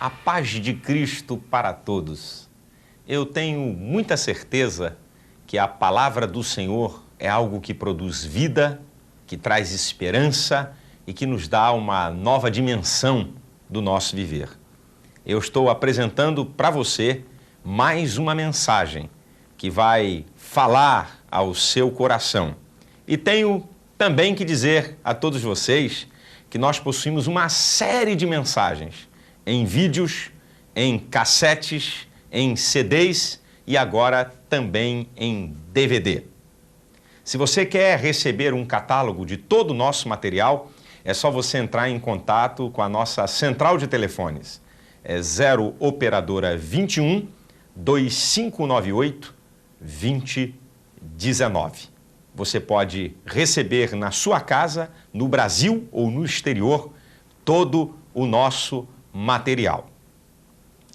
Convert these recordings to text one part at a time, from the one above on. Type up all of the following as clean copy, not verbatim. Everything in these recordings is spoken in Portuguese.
A paz de Cristo para todos. Eu tenho muita certeza que a palavra do Senhor é algo que produz vida, que traz esperança e que nos dá uma nova dimensão do nosso viver. Eu estou apresentando para você mais uma mensagem que vai falar ao seu coração. E tenho também que dizer a todos vocês que nós possuímos uma série de mensagens em vídeos, em cassetes, em CDs e agora também em DVD. Se você quer receber um catálogo de todo o nosso material, é só você entrar em contato com a nossa central de telefones. É 0 operadora 21 2598 2019. Você pode receber na sua casa, no Brasil ou no exterior, todo o nosso material.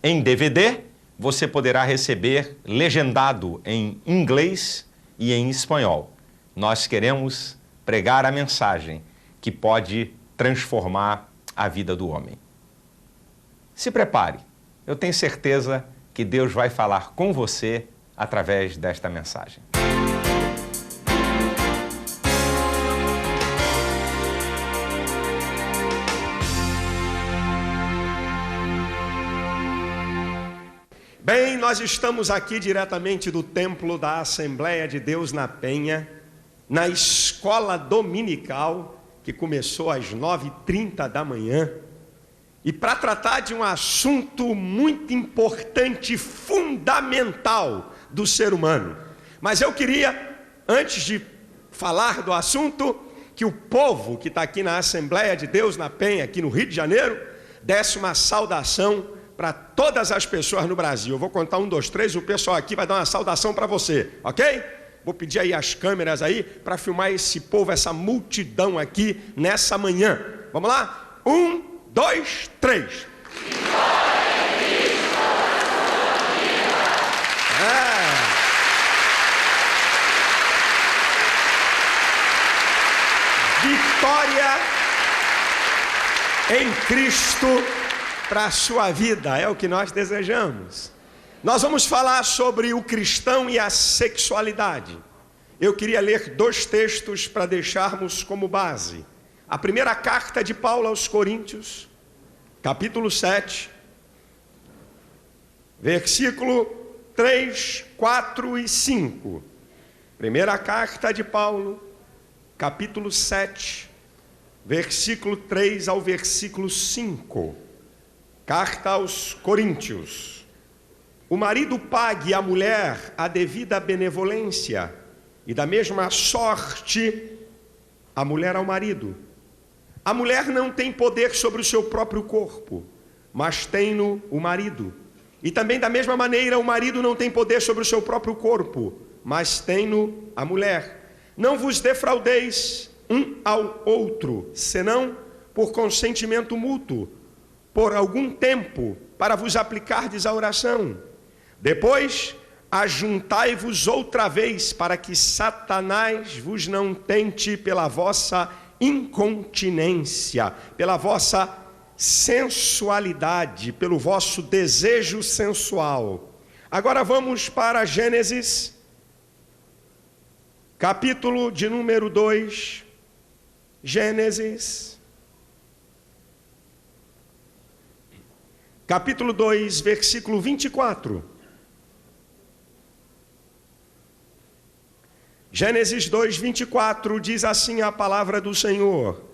Em DVD, você poderá receber legendado em inglês e em espanhol. Nós queremos pregar a mensagem que pode transformar a vida do homem. Se prepare, eu tenho certeza que Deus vai falar com você através desta mensagem. Bem, nós estamos aqui diretamente do Templo da Assembleia de Deus na Penha, na escola dominical, que começou às 9h30 da manhã, e para tratar de um assunto muito importante, fundamental do ser humano. Mas eu queria, antes de falar do assunto, que o povo que está aqui na Assembleia de Deus na Penha, aqui no Rio de Janeiro, desse uma saudação para todas as pessoas no Brasil. Eu vou contar 1, 2, 3, o pessoal aqui vai dar uma saudação para você, ok? Vou pedir aí as câmeras aí para filmar esse povo, essa multidão aqui nessa manhã. Vamos lá? 1, 2, 3. Vitória em Cristo para a sua vida, é o que nós desejamos. Nós vamos falar sobre o cristão e a sexualidade. Eu queria ler 2 textos para deixarmos como base. A primeira carta de Paulo aos Coríntios, capítulo 7, versículo 3, 4 e 5. Primeira carta de Paulo, capítulo 7, versículo 3 ao versículo 5. Carta aos Coríntios. O marido pague à mulher a devida benevolência, e da mesma sorte a mulher ao marido. A mulher não tem poder sobre o seu próprio corpo, mas tem-no o marido. E também da mesma maneira o marido não tem poder sobre o seu próprio corpo, mas tem-no a mulher. Não vos defraudeis um ao outro, senão por consentimento mútuo, por algum tempo, para vos aplicardes à oração. Depois, ajuntai-vos outra vez, para que Satanás vos não tente pela vossa incontinência, pela vossa sensualidade, pelo vosso desejo sensual. Agora vamos para Gênesis, capítulo de número 2, Gênesis, capítulo 2, versículo 24. Gênesis 2, 24 diz assim a palavra do Senhor: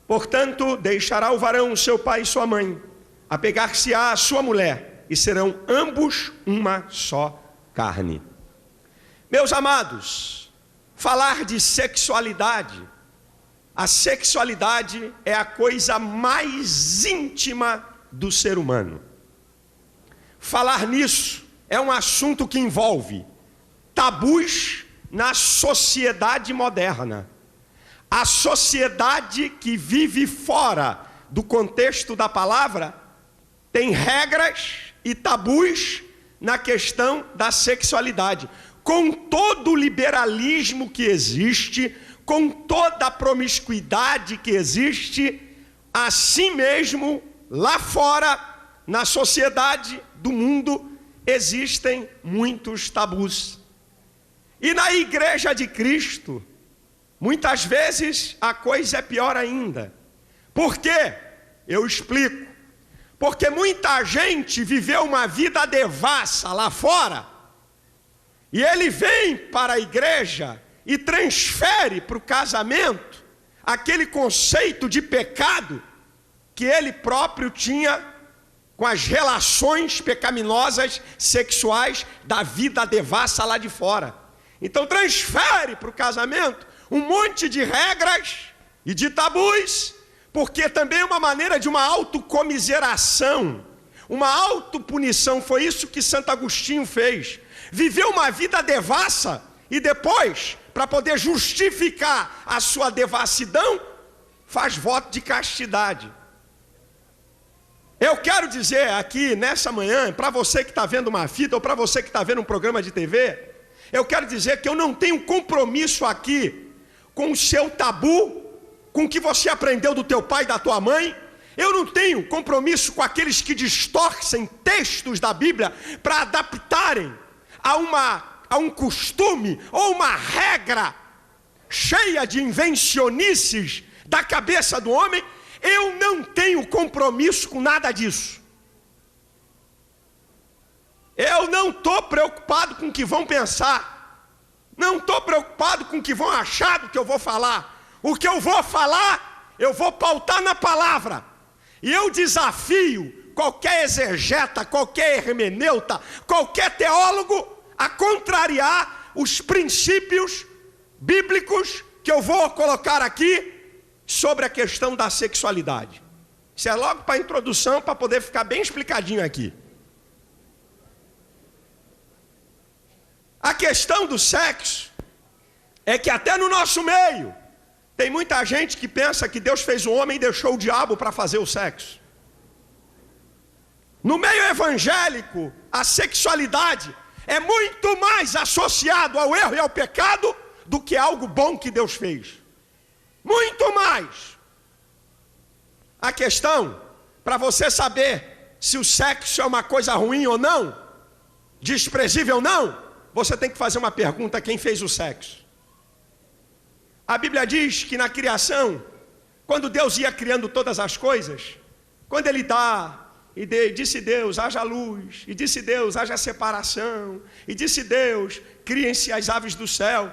portanto, deixará o varão seu pai e sua mãe, apegar-se-á à sua mulher, e serão ambos uma só carne. Meus amados, falar de sexualidade, a sexualidade é a coisa mais íntima do ser humano. Falar nisso é um assunto que envolve tabus na sociedade moderna. A sociedade que vive fora do contexto da palavra tem regras e tabus na questão da sexualidade. Com todo o liberalismo que existe, com toda a promiscuidade que existe, assim mesmo, lá fora, na sociedade do mundo existem muitos tabus. E na igreja de Cristo, muitas vezes a coisa é pior ainda. Por quê? Eu explico. Porque muita gente viveu uma vida devassa lá fora, e ele vem para a igreja e transfere para o casamento aquele conceito de pecado que ele próprio tinha com as relações pecaminosas sexuais da vida devassa lá de fora. Então transfere para o casamento um monte de regras e de tabus, porque também é uma maneira de uma autocomiseração, uma autopunição. Foi isso que Santo Agostinho fez. Viveu uma vida devassa e depois, para poder justificar a sua devassidão, faz voto de castidade. Eu quero dizer aqui nessa manhã, para você que está vendo uma fita ou para você que está vendo um programa de TV, eu quero dizer que eu não tenho compromisso aqui com o seu tabu, com o que você aprendeu do teu pai e da tua mãe. Eu não tenho compromisso com aqueles que distorcem textos da Bíblia para adaptarem a um costume ou uma regra cheia de invencionices da cabeça do homem. Eu não tenho compromisso com nada disso. Eu não estou preocupado com o que vão pensar. Não estou preocupado com o que vão achar do que eu vou falar. O que eu vou falar, eu vou pautar na palavra. E eu desafio qualquer exegeta, qualquer hermeneuta, qualquer teólogo a contrariar os princípios bíblicos que eu vou colocar aqui sobre a questão da sexualidade. Isso é logo para a introdução, para poder ficar bem explicadinho aqui. A questão do sexo é que até no nosso meio tem muita gente que pensa que Deus fez o homem e deixou o diabo para fazer o sexo. No meio evangélico, a sexualidade é muito mais associado ao erro e ao pecado do que algo bom que Deus fez. Muito mais. A questão, para você saber se o sexo é uma coisa ruim ou não, desprezível ou não, você tem que fazer uma pergunta: quem fez o sexo? A Bíblia diz que na criação, quando Deus ia criando todas as coisas, quando Ele disse Deus, haja luz, e disse Deus, haja separação, e disse Deus, criem-se as aves do céu.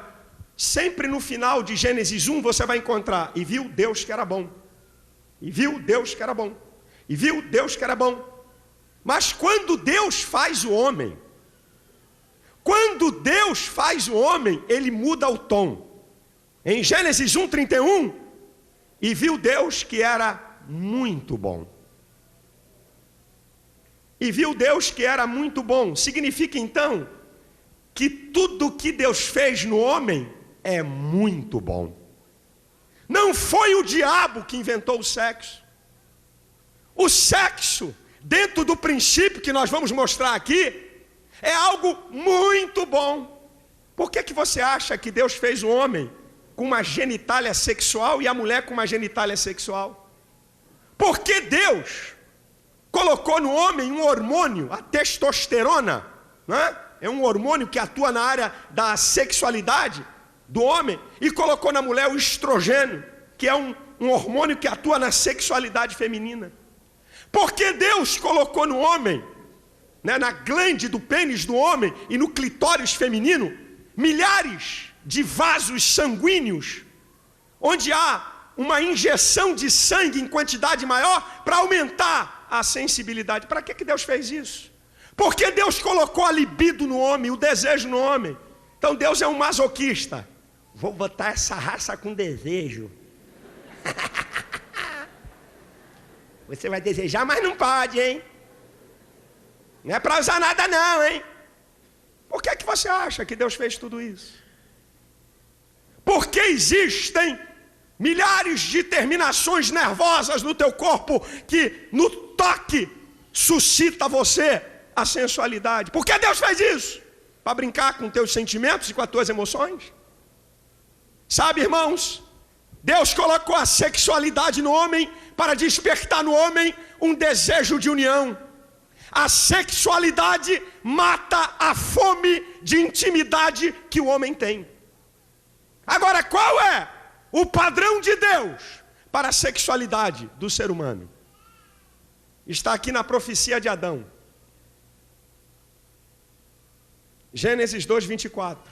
Sempre no final de Gênesis 1 você vai encontrar: e viu Deus que era bom, e viu Deus que era bom, e viu Deus que era bom. Mas quando Deus faz o homem, Ele muda o tom. Em Gênesis 1:31, e viu Deus que era muito bom. E viu Deus que era muito bom. Significa então que tudo que Deus fez no homem é muito bom. Não foi o diabo que inventou o sexo. O sexo, dentro do princípio que nós vamos mostrar aqui, é algo muito bom. Por que você acha que Deus fez o homem com uma genitália sexual e a mulher com uma genitália sexual? Porque Deus colocou no homem um hormônio, a testosterona, né? É um hormônio que atua na área da sexualidade do homem, e colocou na mulher o estrogênio, que é um hormônio que atua na sexualidade feminina. Porque Deus colocou no homem, né, na glande do pênis do homem e no clitóris feminino, milhares de vasos sanguíneos, onde há uma injeção de sangue em quantidade maior para aumentar a sensibilidade. Para que Deus fez isso? Porque Deus colocou a libido no homem, o desejo no homem. Então Deus é um masoquista. Vou botar essa raça com desejo. Você vai desejar, mas não pode, hein? Não é para usar nada não, hein? Por que você acha que Deus fez tudo isso? Porque existem milhares de terminações nervosas no teu corpo que no toque suscita você a sensualidade. Por que Deus fez isso? Para brincar com teus sentimentos e com as tuas emoções? Sabe, irmãos, Deus colocou a sexualidade no homem para despertar no homem um desejo de união. A sexualidade mata a fome de intimidade que o homem tem. Agora, qual é o padrão de Deus para a sexualidade do ser humano? Está aqui na profecia de Adão. Gênesis 2, 24.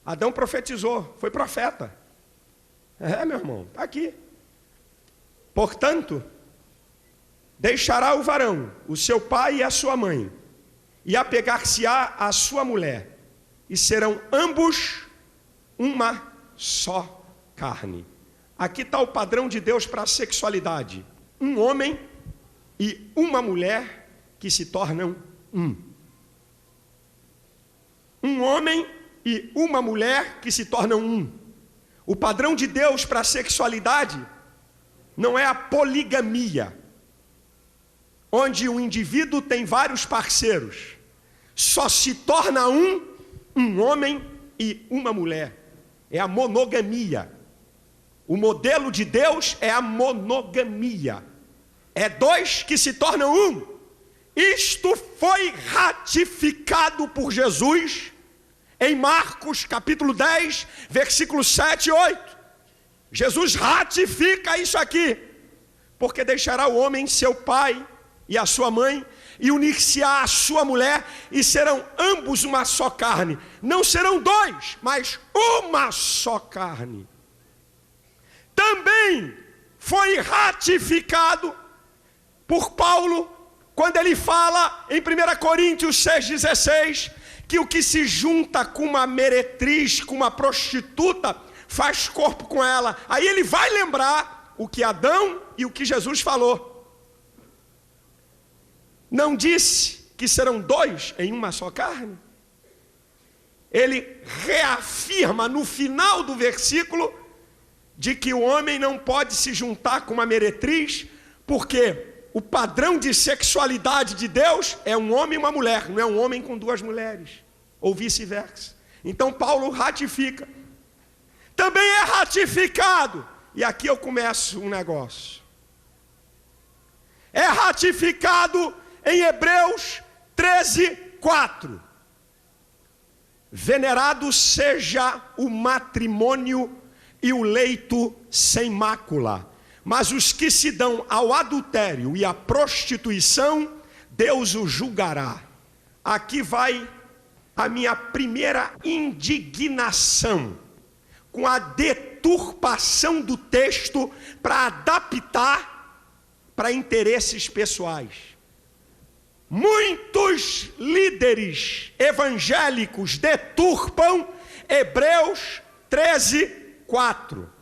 Adão profetizou, foi profeta. Meu irmão, está aqui. Portanto, deixará o varão, o seu pai e a sua mãe, e apegar-se-á à sua mulher, e serão ambos uma só carne. Aqui está o padrão de Deus para a sexualidade. Um homem e uma mulher que se tornam um. Um homem e uma mulher que se tornam um. O padrão de Deus para a sexualidade não é a poligamia, onde o indivíduo tem vários parceiros. Só se torna um homem e uma mulher. É a monogamia. O modelo de Deus é a monogamia. É dois que se tornam um. Isto foi ratificado por Jesus em Marcos capítulo 10, versículos 7 e 8. Jesus ratifica isso aqui. Porque deixará o homem seu pai e a sua mãe, e unir-se-á à sua mulher, e serão ambos uma só carne. Não serão dois, mas uma só carne. Também foi ratificado por Paulo, quando ele fala em 1 Coríntios 6,16, que o que se junta com uma meretriz, com uma prostituta, faz corpo com ela. Aí ele vai lembrar o que Adão e o que Jesus falou. Não disse que serão dois em uma só carne? Ele reafirma no final do versículo de que o homem não pode se juntar com uma meretriz, porque o padrão de sexualidade de Deus é um homem e uma mulher, não é um homem com duas mulheres, ou vice-versa. Então Paulo ratifica. Também é ratificado, e aqui eu começo um negócio. É ratificado em Hebreus 13, 4. Venerado seja o matrimônio e o leito sem mácula, mas os que se dão ao adultério e à prostituição, Deus os julgará. Aqui vai a minha primeira indignação com a deturpação do texto para adaptar para interesses pessoais. Muitos líderes evangélicos deturpam Hebreus 13, 4.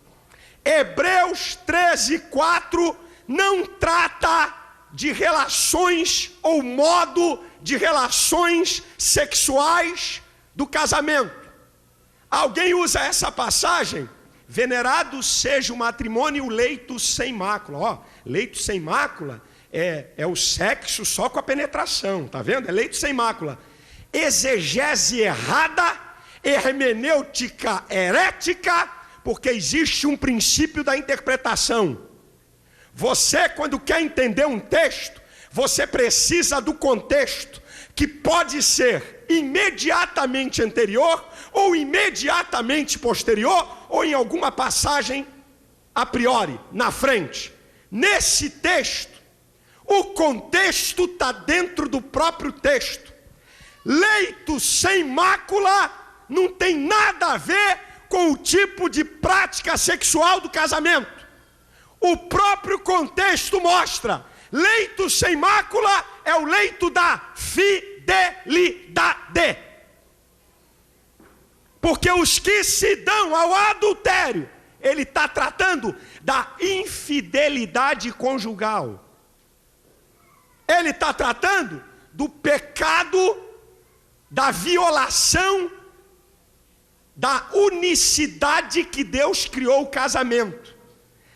Hebreus 13, 4 não trata de relações ou modo de relações sexuais do casamento. Alguém usa essa passagem? Venerado seja o matrimônio e o leito sem mácula. Leito sem mácula é o sexo só com a penetração, tá vendo? É leito sem mácula. Exegese errada, hermenêutica herética, porque existe um princípio da interpretação. Você, quando quer entender um texto, você precisa do contexto, que pode ser imediatamente anterior, ou imediatamente posterior, ou em alguma passagem a priori, na frente. Nesse texto, o contexto está dentro do próprio texto. Leito sem mácula não tem nada a ver com o tipo de prática sexual do casamento. O próprio contexto mostra: leito sem mácula é o leito da fidelidade. Porque os que se dão ao adultério, ele está tratando da infidelidade conjugal. Ele está tratando do pecado, da violação da unicidade que Deus criou o casamento.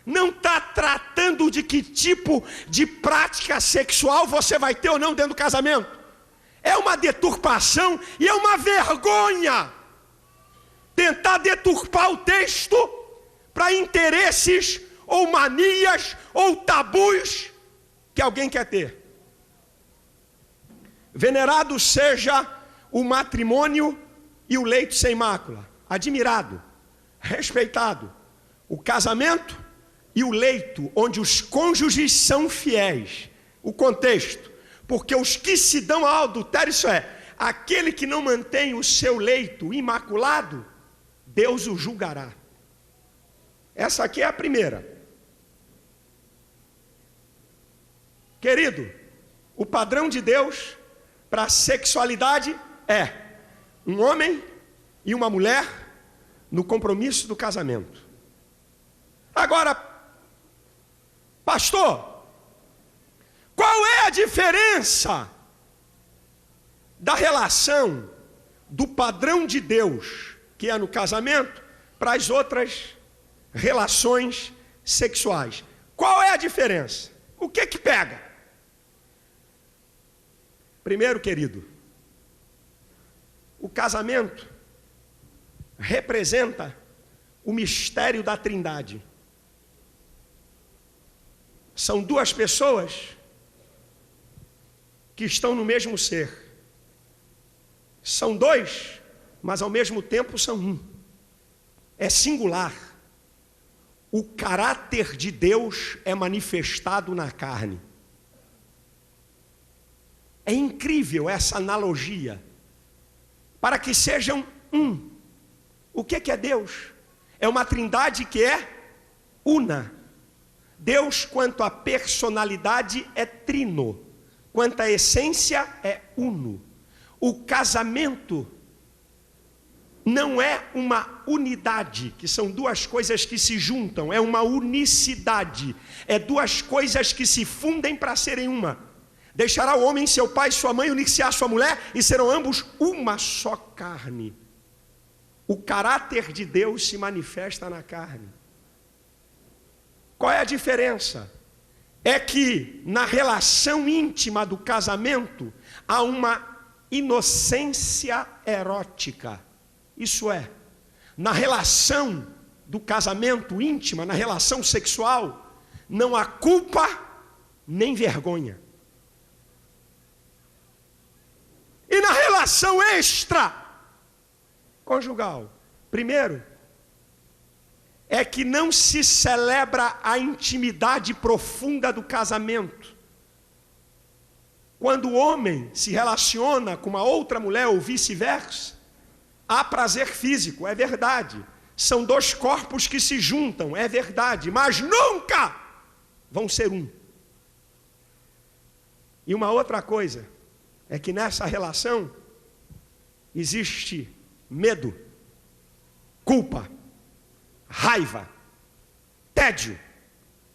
Não está tratando de que tipo de prática sexual você vai ter ou não dentro do casamento. É uma deturpação e é uma vergonha tentar deturpar o texto para interesses ou manias ou tabus que alguém quer ter. Venerado seja o matrimônio e o leito sem mácula. Admirado, respeitado. O casamento e o leito onde os cônjuges são fiéis. O contexto. Porque os que se dão ao adultério, isso é, aquele que não mantém o seu leito imaculado, Deus o julgará. Essa aqui é a primeira. Querido, o padrão de Deus para a sexualidade é um homem e uma mulher no compromisso do casamento. Agora, pastor, qual é a diferença da relação do padrão de Deus, que é no casamento, para as outras relações sexuais? Qual é a diferença? O que que pega? Primeiro, querido, o casamento representa o mistério da Trindade. São duas pessoas que estão no mesmo ser. São dois, mas ao mesmo tempo são um. É singular. O caráter de Deus é manifestado na carne. É incrível essa analogia. Para que sejam um. O que é Deus? É uma trindade que é una. Deus, quanto à personalidade, é trino. Quanto à essência, é uno. O casamento não é uma unidade, que são duas coisas que se juntam, é uma unicidade. É duas coisas que se fundem para serem uma. Deixará o homem seu pai e sua mãe, unir-se à sua mulher, e serão ambos uma só carne. O caráter de Deus se manifesta na carne. Qual é a diferença? É que na relação íntima do casamento há uma inocência erótica. Isso é, na relação do casamento íntima, na relação sexual, não há culpa nem vergonha. E na relação extra-conjugal, primeiro, é que não se celebra a intimidade profunda do casamento. Quando o homem se relaciona com uma outra mulher ou vice-versa, há prazer físico, é verdade. São dois corpos que se juntam, é verdade, mas nunca vão ser um. E uma outra coisa é que nessa relação existe medo, culpa, raiva, tédio.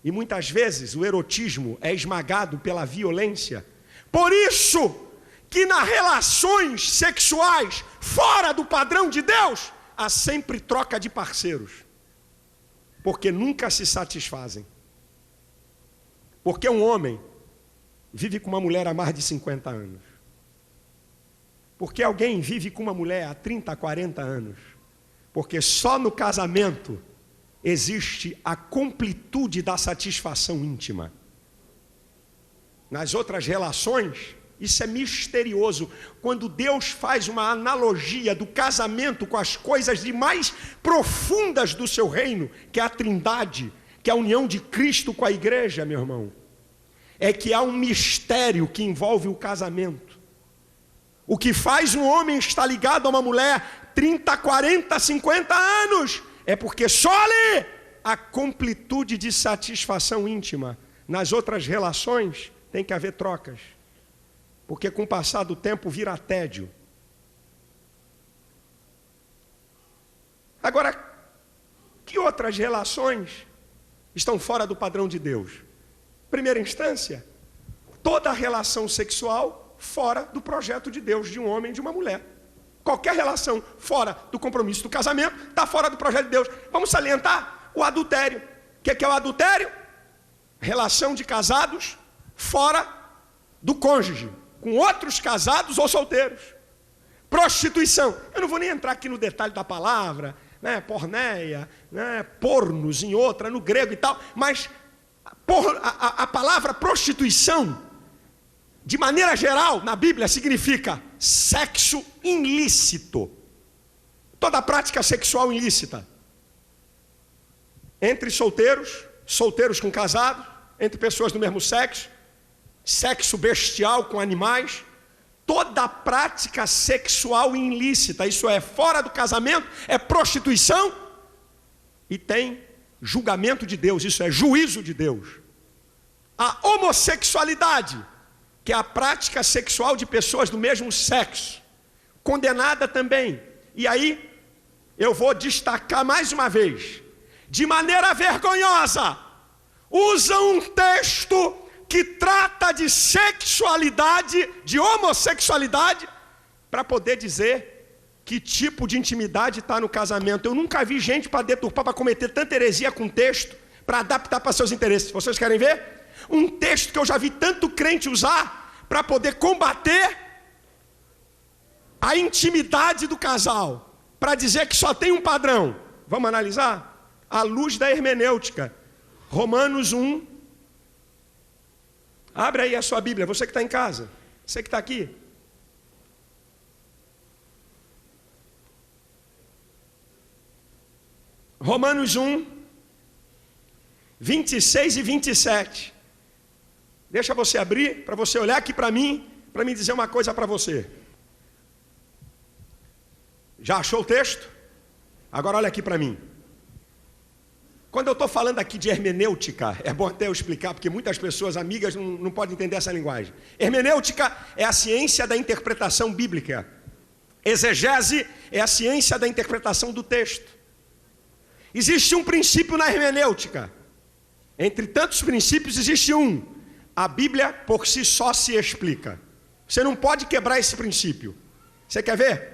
E muitas vezes o erotismo é esmagado pela violência. Por isso que nas relações sexuais fora do padrão de Deus, há sempre troca de parceiros. Porque nunca se satisfazem. Porque um homem vive com uma mulher há mais de 50 anos. Porque alguém vive com uma mulher há 30, 40 anos. Porque só no casamento existe a completude da satisfação íntima. Nas outras relações, isso é misterioso. Quando Deus faz uma analogia do casamento com as coisas de mais profundas do seu reino, que é a Trindade, que é a união de Cristo com a igreja, meu irmão, é que há um mistério que envolve o casamento. O que faz um homem estar ligado a uma mulher 30, 40, 50 anos é porque só ali a completude de satisfação íntima. Nas outras relações tem que haver trocas, porque com o passar do tempo vira tédio. Agora, que outras relações estão fora do padrão de Deus? Primeira instância, toda relação sexual fora do projeto de Deus de um homem e de uma mulher. Qualquer relação fora do compromisso do casamento está fora do projeto de Deus. Vamos salientar o adultério. O que é o adultério? Relação de casados fora do cônjuge, com outros casados ou solteiros. Prostituição. Eu não vou nem entrar aqui no detalhe da palavra, né? Porneia, né? Pornos em outra, no grego e tal, mas a palavra prostituição de maneira geral, na Bíblia, significa sexo ilícito. Toda prática sexual ilícita. Entre solteiros, solteiros com casados, entre pessoas do mesmo sexo, sexo bestial com animais, toda prática sexual ilícita, isso é, fora do casamento, é prostituição e tem julgamento de Deus, isso é, juízo de Deus. A homossexualidade, que é a prática sexual de pessoas do mesmo sexo, condenada também. E aí, eu vou destacar mais uma vez, de maneira vergonhosa, usa um texto que trata de sexualidade, de homossexualidade, para poder dizer que tipo de intimidade está no casamento. Eu nunca vi gente para deturpar, para cometer tanta heresia com texto, para adaptar para seus interesses. Vocês querem ver? Um texto que eu já vi tanto crente usar para poder combater a intimidade do casal, para dizer que só tem um padrão. Vamos analisar? À luz da hermenêutica. Romanos 1. Abre aí a sua Bíblia, você que está em casa, você que está aqui. Romanos 1, 26 e 27. Deixa você abrir, para você olhar aqui para mim dizer uma coisa para você. Já achou o texto? Agora olha aqui para mim. Quando eu estou falando aqui de hermenêutica, é bom até eu explicar, porque muitas pessoas, amigas, não podem entender essa linguagem. Hermenêutica é a ciência da interpretação bíblica. Exegese é a ciência da interpretação do texto. Existe um princípio na hermenêutica. Entre tantos princípios, existe um. A Bíblia, por si só, se explica. Você não pode quebrar esse princípio. Você quer ver?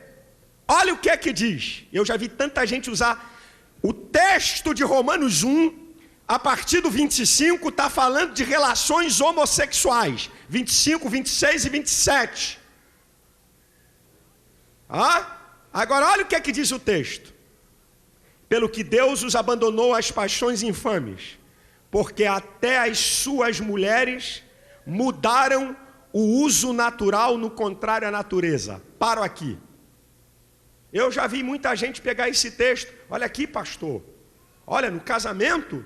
Olha o que é que diz. Eu já vi tanta gente usar... O texto de Romanos 1, a partir do 25, está falando de relações homossexuais. 25, 26 e 27. Agora olha o que é que diz o texto. Pelo que Deus os abandonou às paixões infames, porque até as suas mulheres mudaram o uso natural no contrário à natureza. Paro aqui. Eu já vi muita gente pegar esse texto. Olha aqui, pastor. Olha, no casamento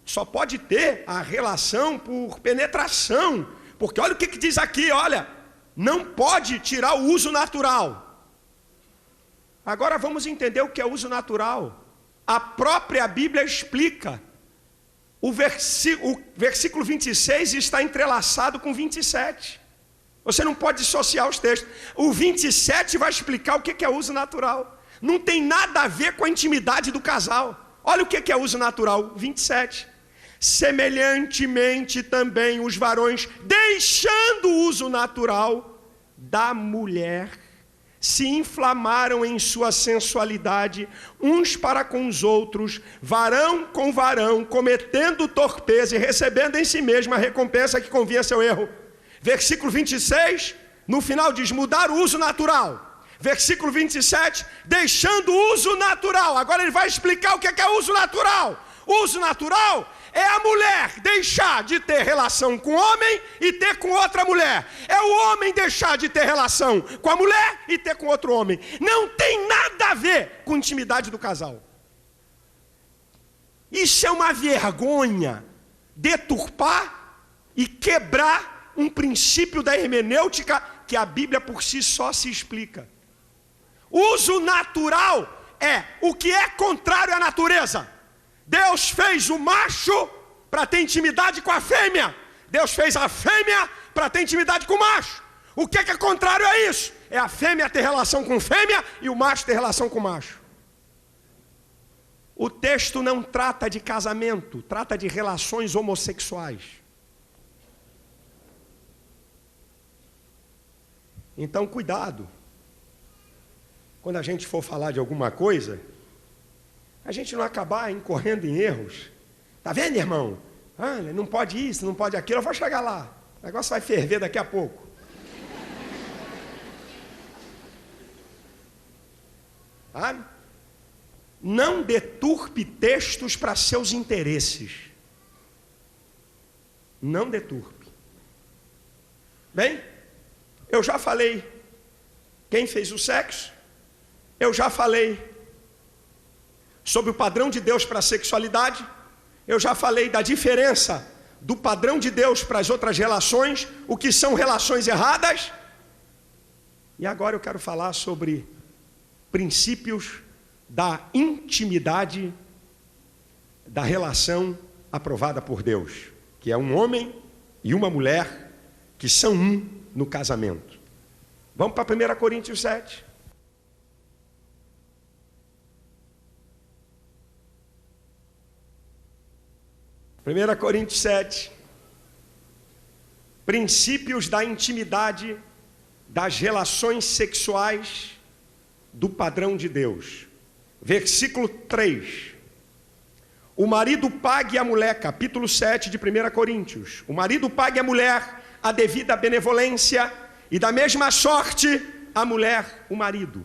só pode ter a relação por penetração. Porque olha o que diz aqui, olha. Não pode tirar o uso natural. Agora vamos entender o que é uso natural. A própria Bíblia explica. O versículo 26 está entrelaçado com 27. Você não pode dissociar os textos. O 27 vai explicar o que é uso natural. Não tem nada a ver com a intimidade do casal. Olha o que é uso natural. 27. Semelhantemente também os varões, deixando o uso natural da mulher, se inflamaram em sua sensualidade, uns para com os outros, varão com varão, cometendo torpeza e recebendo em si mesma a recompensa que convinha a seu erro. Versículo 26, no final diz, mudar o uso natural. Versículo 27, deixando o uso natural. Agora ele vai explicar o que é uso natural. O uso natural é a mulher deixar de ter relação com o homem e ter com outra mulher. É o homem deixar de ter relação com a mulher e ter com outro homem. Não tem nada a ver com a intimidade do casal. Isso é uma vergonha. Deturpar e quebrar um princípio da hermenêutica que a Bíblia por si só se explica. Uso natural é o que é contrário à natureza. Deus fez o macho para ter intimidade com a fêmea. Deus fez a fêmea para ter intimidade com o macho. O que é contrário a isso? É a fêmea ter relação com fêmea e o macho ter relação com macho. O texto não trata de casamento, trata de relações homossexuais. Então, cuidado. Quando a gente for falar de alguma coisa, a gente não acabar incorrendo em erros. Tá vendo, irmão? Não pode isso, não pode aquilo. Eu vou chegar lá. O negócio vai ferver daqui a pouco. Não deturpe textos para seus interesses. Não deturpe. Bem, eu já falei quem fez o sexo, eu já falei sobre o padrão de Deus para a sexualidade, eu já falei da diferença do padrão de Deus para as outras relações, o que são relações erradas, e agora eu quero falar sobre princípios da intimidade da relação aprovada por Deus, que é um homem e uma mulher que são um no casamento. Vamos para 1 Coríntios 7. Primeira Coríntios 7. Princípios da intimidade das relações sexuais do padrão de Deus. Versículo 3. O marido pague a mulher, capítulo 7 de 1 Coríntios. O marido pague a mulher a devida benevolência, e da mesma sorte a mulher, o marido.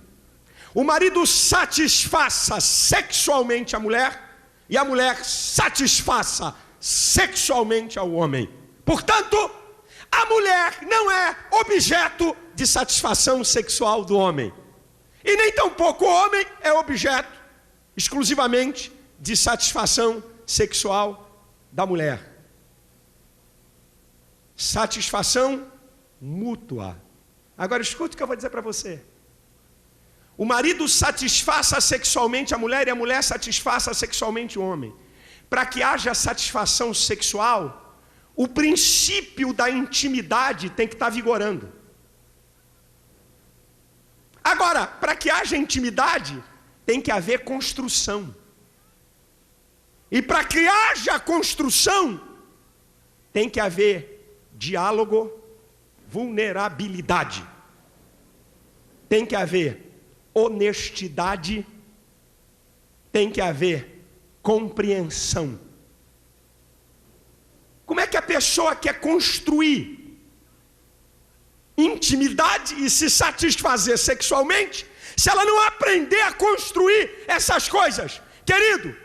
O marido satisfaça sexualmente a mulher, e a mulher satisfaça sexualmente ao homem. Portanto, a mulher não é objeto de satisfação sexual do homem. E nem tampouco o homem é objeto exclusivamente de satisfação sexual da mulher. Satisfação mútua. Agora escuta o que eu vou dizer para você. O marido satisfaça sexualmente a mulher e a mulher satisfaça sexualmente o homem. Para que haja satisfação sexual, o princípio da intimidade tem que estar vigorando. Agora, para que haja intimidade, tem que haver construção. E para que haja construção, tem que haver diálogo, vulnerabilidade. Tem que haver honestidade, tem que haver compreensão. Como é que a pessoa quer construir intimidade e se satisfazer sexualmente se ela não aprender a construir essas coisas? Querido,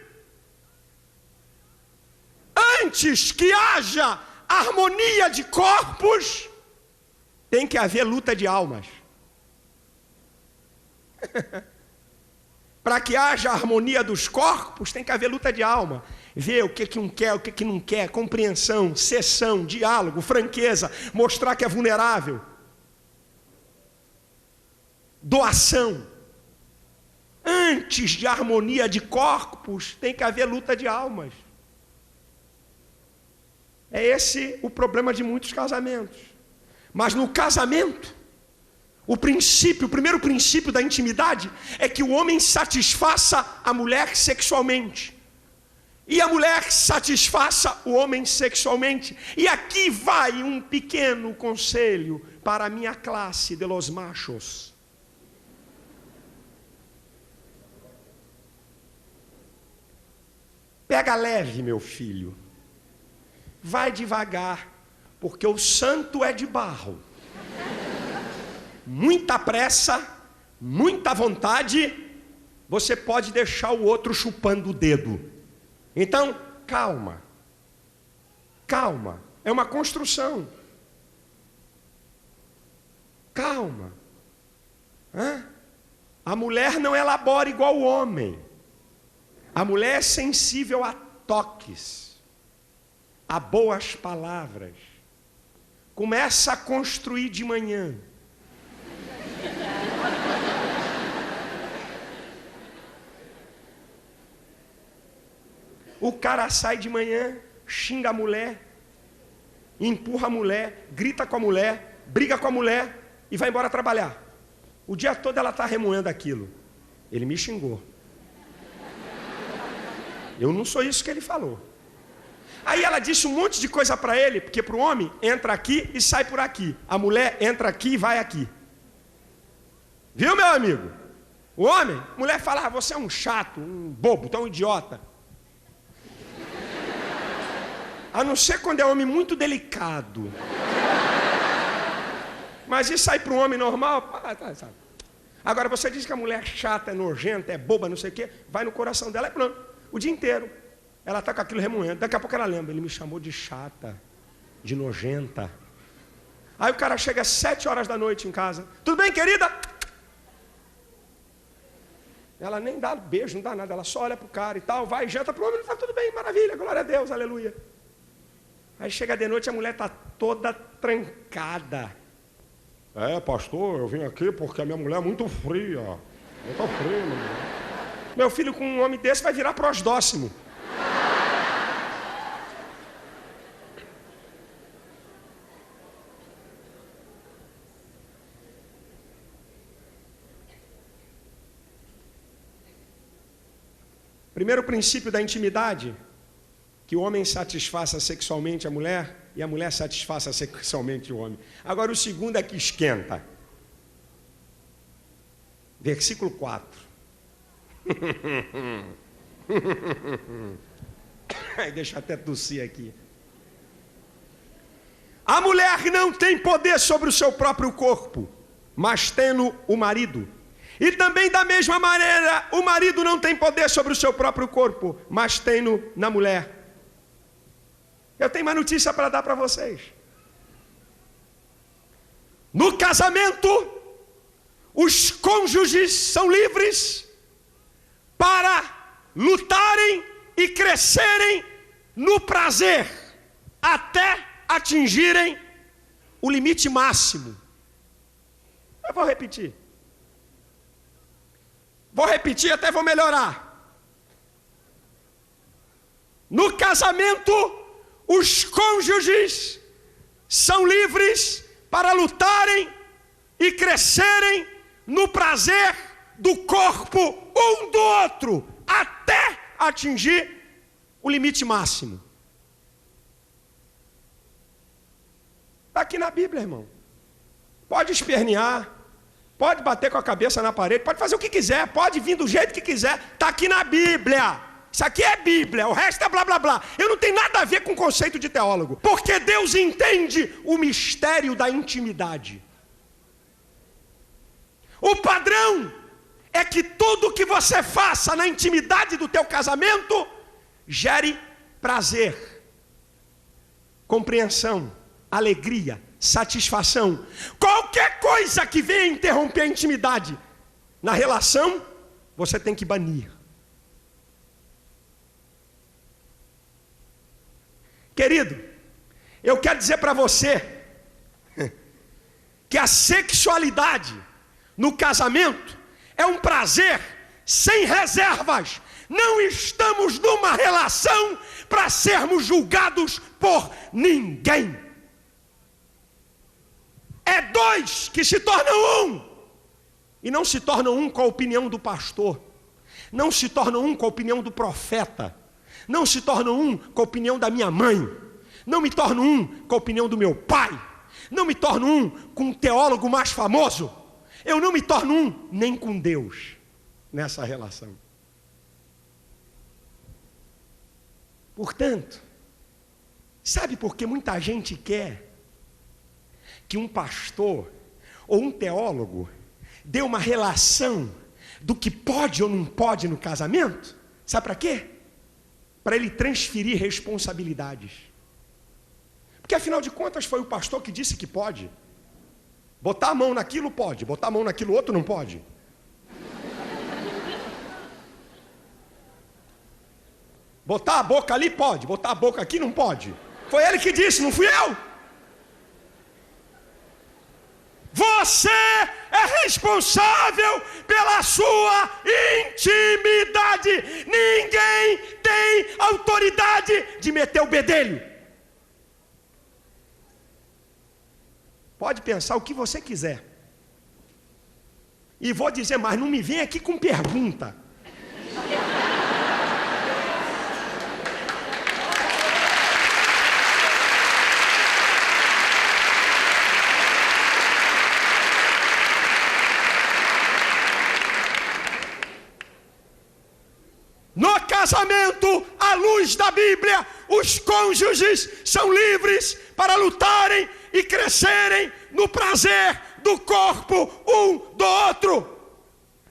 antes que haja harmonia de corpos, tem que haver luta de almas. Para que haja harmonia dos corpos, tem que haver luta de alma. Ver o que um quer, o que não quer, compreensão, cessão, diálogo, franqueza, mostrar que é vulnerável. Doação. Antes de harmonia de corpos, tem que haver luta de almas. É esse o problema de muitos casamentos. Mas no casamento, o primeiro princípio da intimidade é que o homem satisfaça a mulher sexualmente. E a mulher satisfaça o homem sexualmente. E aqui vai um pequeno conselho para a minha classe de los machos. Pega leve, meu filho. Vai devagar, porque o santo é de barro. Muita pressa, muita vontade, você pode deixar o outro chupando o dedo. Então, calma. Calma. É uma construção. Calma. A mulher não elabora igual o homem. A mulher é sensível a toques, a boas palavras. Começa a construir de manhã. O cara sai de manhã, xinga a mulher, empurra a mulher, grita com a mulher, briga com a mulher e vai embora trabalhar. O dia todo ela está remoendo aquilo. Ele me xingou. Eu não sou isso que ele falou. Aí ela disse um monte de coisa para ele, porque para o homem entra aqui e sai por aqui. A mulher entra aqui e vai aqui. Viu, meu amigo? O homem, a mulher fala, você é um chato, um bobo, tu é um idiota. A não ser quando é um homem muito delicado. Mas isso aí para um homem normal, sabe? Agora você diz que a mulher chata, é nojenta, é boba, não sei o quê, vai no coração dela e pronto. O dia inteiro. Ela está com aquilo remoendo. Daqui a pouco ela lembra. Ele me chamou de chata, de nojenta. Aí o cara chega às 7 horas da noite em casa. Tudo bem, querida? Ela nem dá beijo, não dá nada. Ela só olha pro cara e tal, vai, janta pro homem, tá tudo bem, maravilha, glória a Deus, aleluia. Aí chega de noite, a mulher tá toda trancada. Pastor, eu vim aqui porque a minha mulher é muito fria. Muito fria, meu irmão. Meu filho com um homem desse vai virar prosdóximo. Primeiro princípio da intimidade, que o homem satisfaça sexualmente a mulher e a mulher satisfaça sexualmente o homem. Agora o segundo é que esquenta. Versículo 4. Deixa eu até tossir aqui. A mulher não tem poder sobre o seu próprio corpo, mas tendo o marido. E também da mesma maneira, o marido não tem poder sobre o seu próprio corpo, mas tendo na mulher. Eu tenho uma notícia para dar para vocês. No casamento, os cônjuges são livres para lutarem e crescerem no prazer, até atingirem o limite máximo. Eu vou repetir. Vou repetir, até vou melhorar. No casamento, os cônjuges são livres para lutarem e crescerem no prazer do corpo um do outro, até atingir o limite máximo. Está aqui na Bíblia, irmão. Pode espernear, pode bater com a cabeça na parede, pode fazer o que quiser, pode vir do jeito que quiser, está aqui na Bíblia. Isso aqui é Bíblia, o resto é blá blá blá. Eu não tenho nada a ver com o conceito de teólogo, porque Deus entende o mistério da intimidade. O padrão é que tudo que você faça na intimidade do teu casamento gere prazer, compreensão, alegria, satisfação. Qualquer coisa que venha interromper a intimidade na relação, você tem que banir. Querido, eu quero dizer para você que a sexualidade no casamento é um prazer sem reservas. Não estamos numa relação para sermos julgados por ninguém. É dois que se tornam um. E não se tornam um com a opinião do pastor. Não se tornam um com a opinião do profeta. Não se tornam um com a opinião da minha mãe. Não me torno um com a opinião do meu pai. Não me torno um com um teólogo mais famoso. Eu não me torno um nem com Deus nessa relação. Portanto, sabe por que muita gente quer que um pastor ou um teólogo dê uma relação do que pode ou não pode no casamento? Sabe para quê? Para ele transferir responsabilidades. Porque afinal de contas foi o pastor que disse que pode. Botar a mão naquilo pode, botar a mão naquilo outro não pode. Botar a boca ali pode, botar a boca aqui não pode. Foi ele que disse, não fui eu. Você é responsável pela sua intimidade. Ninguém tem autoridade de meter o bedelho. Pode pensar o que você quiser. E vou dizer mais, não me vem aqui com pergunta. No casamento, à luz da Bíblia, os cônjuges são livres para lutarem e crescerem no prazer do corpo um do outro.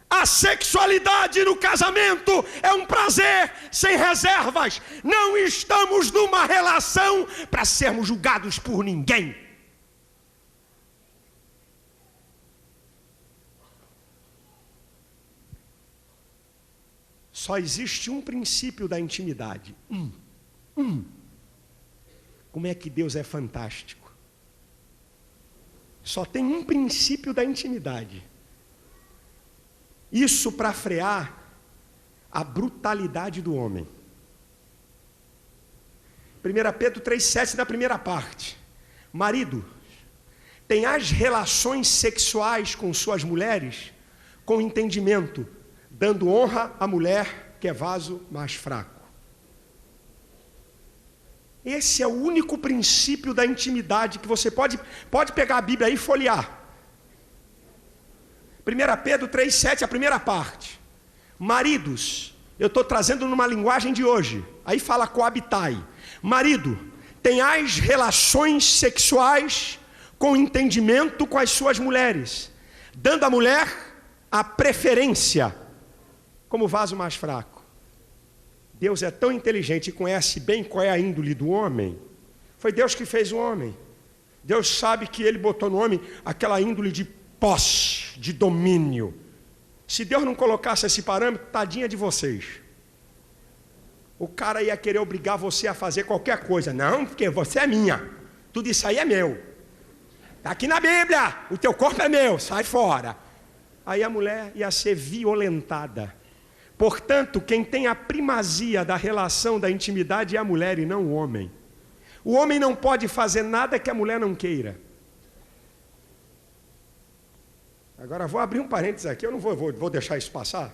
A sexualidade no casamento é um prazer sem reservas. Não estamos numa relação para sermos julgados por ninguém. Só existe um princípio da intimidade. Como é que Deus é fantástico. Só tem um princípio da intimidade. Isso para frear a brutalidade do homem. 1 Pedro 3,7 na primeira parte. Marido, tenhais relações sexuais com suas mulheres com entendimento, dando honra à mulher que é vaso mais fraco. Esse é o único princípio da intimidade que você pode pegar a Bíblia aí e folhear. 1 Pedro 3,7, a primeira parte. Maridos, eu estou trazendo numa linguagem de hoje, aí fala coabitai. Marido, tenhais relações sexuais com entendimento com as suas mulheres, dando à mulher a preferência como vaso mais fraco. Deus é tão inteligente e conhece bem qual é a índole do homem. Foi Deus que fez o homem. Deus sabe que Ele botou no homem aquela índole de posse, de domínio. Se Deus não colocasse esse parâmetro, tadinha de vocês. O cara ia querer obrigar você a fazer qualquer coisa. Não, porque você é minha. Tudo isso aí é meu. Está aqui na Bíblia. O teu corpo é meu. Sai fora. Aí a mulher ia ser violentada. Portanto, quem tem a primazia da relação da intimidade é a mulher e não o homem. O homem não pode fazer nada que a mulher não queira. Agora vou abrir um parênteses aqui, eu não vou deixar isso passar.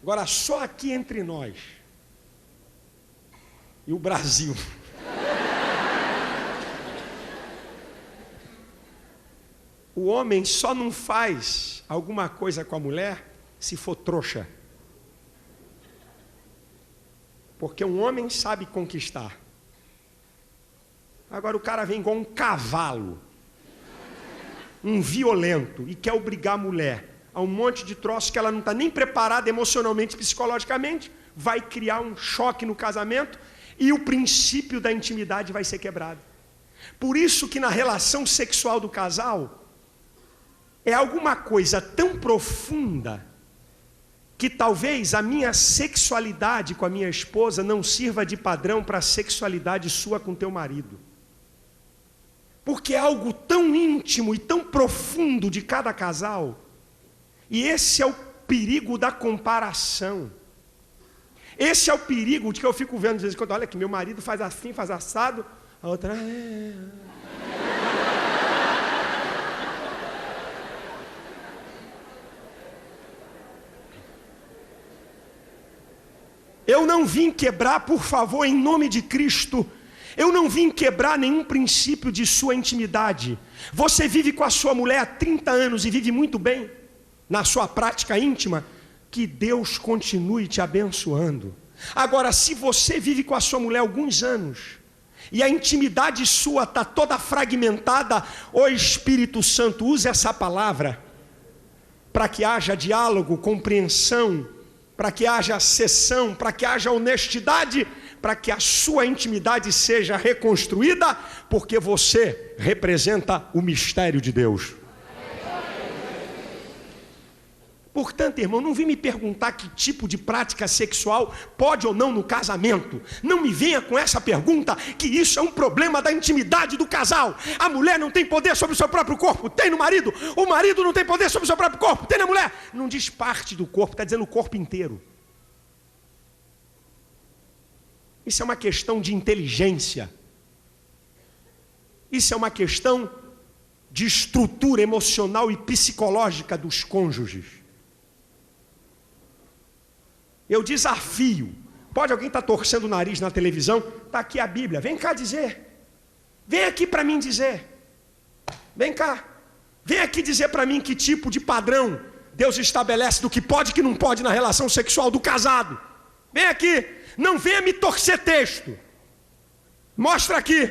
Agora só aqui entre nós e o Brasil. O homem só não faz alguma coisa com a mulher se for trouxa. Porque um homem sabe conquistar. Agora o cara vem igual um cavalo, um violento, e quer obrigar a mulher a um monte de troços que ela não está nem preparada emocionalmente, psicologicamente, vai criar um choque no casamento e o princípio da intimidade vai ser quebrado. Por isso que na relação sexual do casal, é alguma coisa tão profunda que talvez a minha sexualidade com a minha esposa não sirva de padrão para a sexualidade sua com teu marido. Porque é algo tão íntimo e tão profundo de cada casal. E esse é o perigo da comparação. Esse é o perigo de que eu fico vendo de vez em quando, olha que meu marido faz assim, faz assado, a outra... Eu não vim quebrar, por favor, em nome de Cristo, eu não vim quebrar nenhum princípio de sua intimidade. Você vive com a sua mulher há 30 anos e vive muito bem na sua prática íntima, que Deus continue te abençoando. Agora, se você vive com a sua mulher há alguns anos e a intimidade sua está toda fragmentada, o Espírito Santo use essa palavra para que haja diálogo, compreensão, para que haja cessão, para que haja honestidade, para que a sua intimidade seja reconstruída, porque você representa o mistério de Deus. Portanto, irmão, não vem me perguntar que tipo de prática sexual pode ou não no casamento. Não me venha com essa pergunta, que isso é um problema da intimidade do casal. A mulher não tem poder sobre o seu próprio corpo, tem no marido. O marido não tem poder sobre o seu próprio corpo, tem na mulher. Não diz parte do corpo, está dizendo o corpo inteiro. Isso é uma questão de inteligência. Isso é uma questão de estrutura emocional e psicológica dos cônjuges. Eu desafio, pode alguém estar torcendo o nariz na televisão? Está aqui a Bíblia, vem cá dizer. Vem aqui para mim dizer. Vem cá. Vem aqui dizer para mim que tipo de padrão Deus estabelece do que pode e que não pode na relação sexual do casado. Vem aqui. Não venha me torcer texto. Mostra aqui.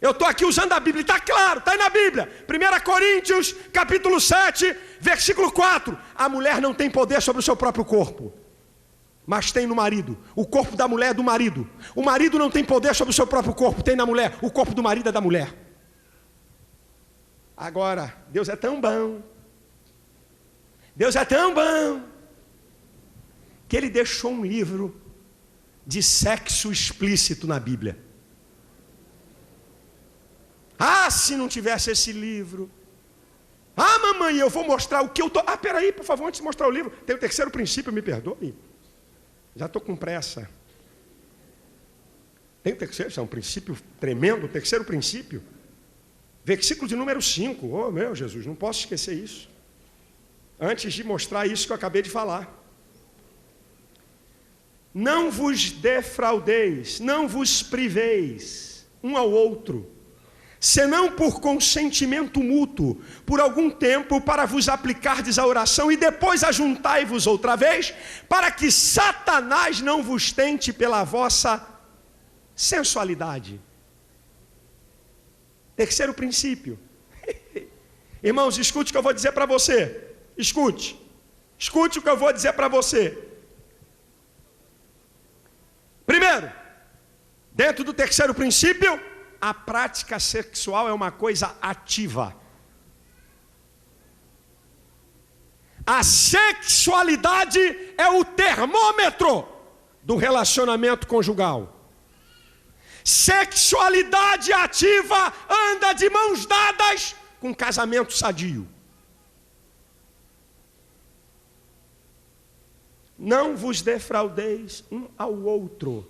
Eu estou aqui usando a Bíblia, está claro, está aí na Bíblia. 1 Coríntios, capítulo 7, versículo 4. A mulher não tem poder sobre o seu próprio corpo, mas tem no marido. O corpo da mulher é do marido. O marido não tem poder sobre o seu próprio corpo, tem na mulher. O corpo do marido é da mulher. Agora, Deus é tão bom. Deus é tão bom que Ele deixou um livro de sexo explícito na Bíblia. Ah, se não tivesse esse livro. Ah, mamãe, eu vou mostrar o que eu tô. Ah, peraí, por favor, antes de mostrar o livro, tem o terceiro princípio, me perdoe. Já estou com pressa. Tem o terceiro, isso é um princípio tremendo, o terceiro princípio. Versículo de número 5. Oh, meu Jesus, não posso esquecer isso. Antes de mostrar isso que eu acabei de falar. Não vos defraudeis, não vos priveis um ao outro, senão por consentimento mútuo, por algum tempo, para vos aplicardes a oração, e depois ajuntai-vos outra vez, para que Satanás não vos tente pela vossa sensualidade. Terceiro princípio. Irmãos, escute o que eu vou dizer para você. Escute o que eu vou dizer para você. Primeiro, dentro do terceiro princípio, a prática sexual é uma coisa ativa. A sexualidade é o termômetro do relacionamento conjugal. Sexualidade ativa anda de mãos dadas com casamento sadio. Não vos defraudeis um ao outro,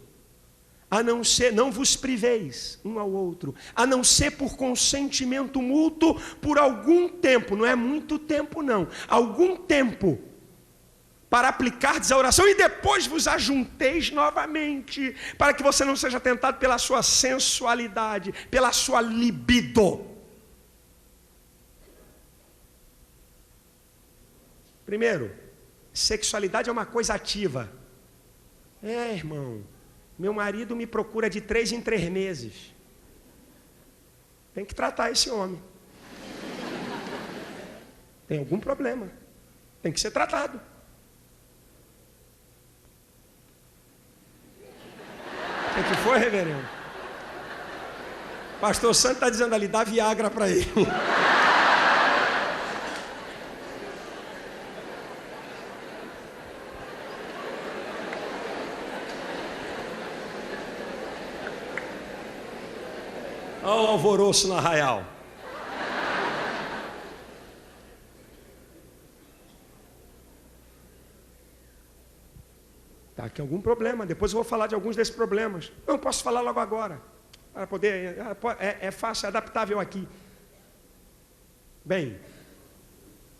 a não ser, não vos priveis um ao outro, a não ser por consentimento mútuo por algum tempo, não é muito tempo não, algum tempo, para aplicardes a oração e depois vos ajunteis novamente, para que você não seja tentado pela sua sensualidade, pela sua libido. Primeiro, sexualidade é uma coisa ativa. É, irmão, meu marido me procura de 3 em 3 meses. Tem que tratar esse homem. Tem algum problema. Tem que ser tratado. O que foi, reverendo? Pastor Santo está dizendo ali, dá Viagra para ele. Olha o alvoroço no arraial. Tá aqui algum problema, depois eu vou falar de alguns desses problemas. Não posso falar logo agora, para poder, é fácil, é adaptável aqui. Bem,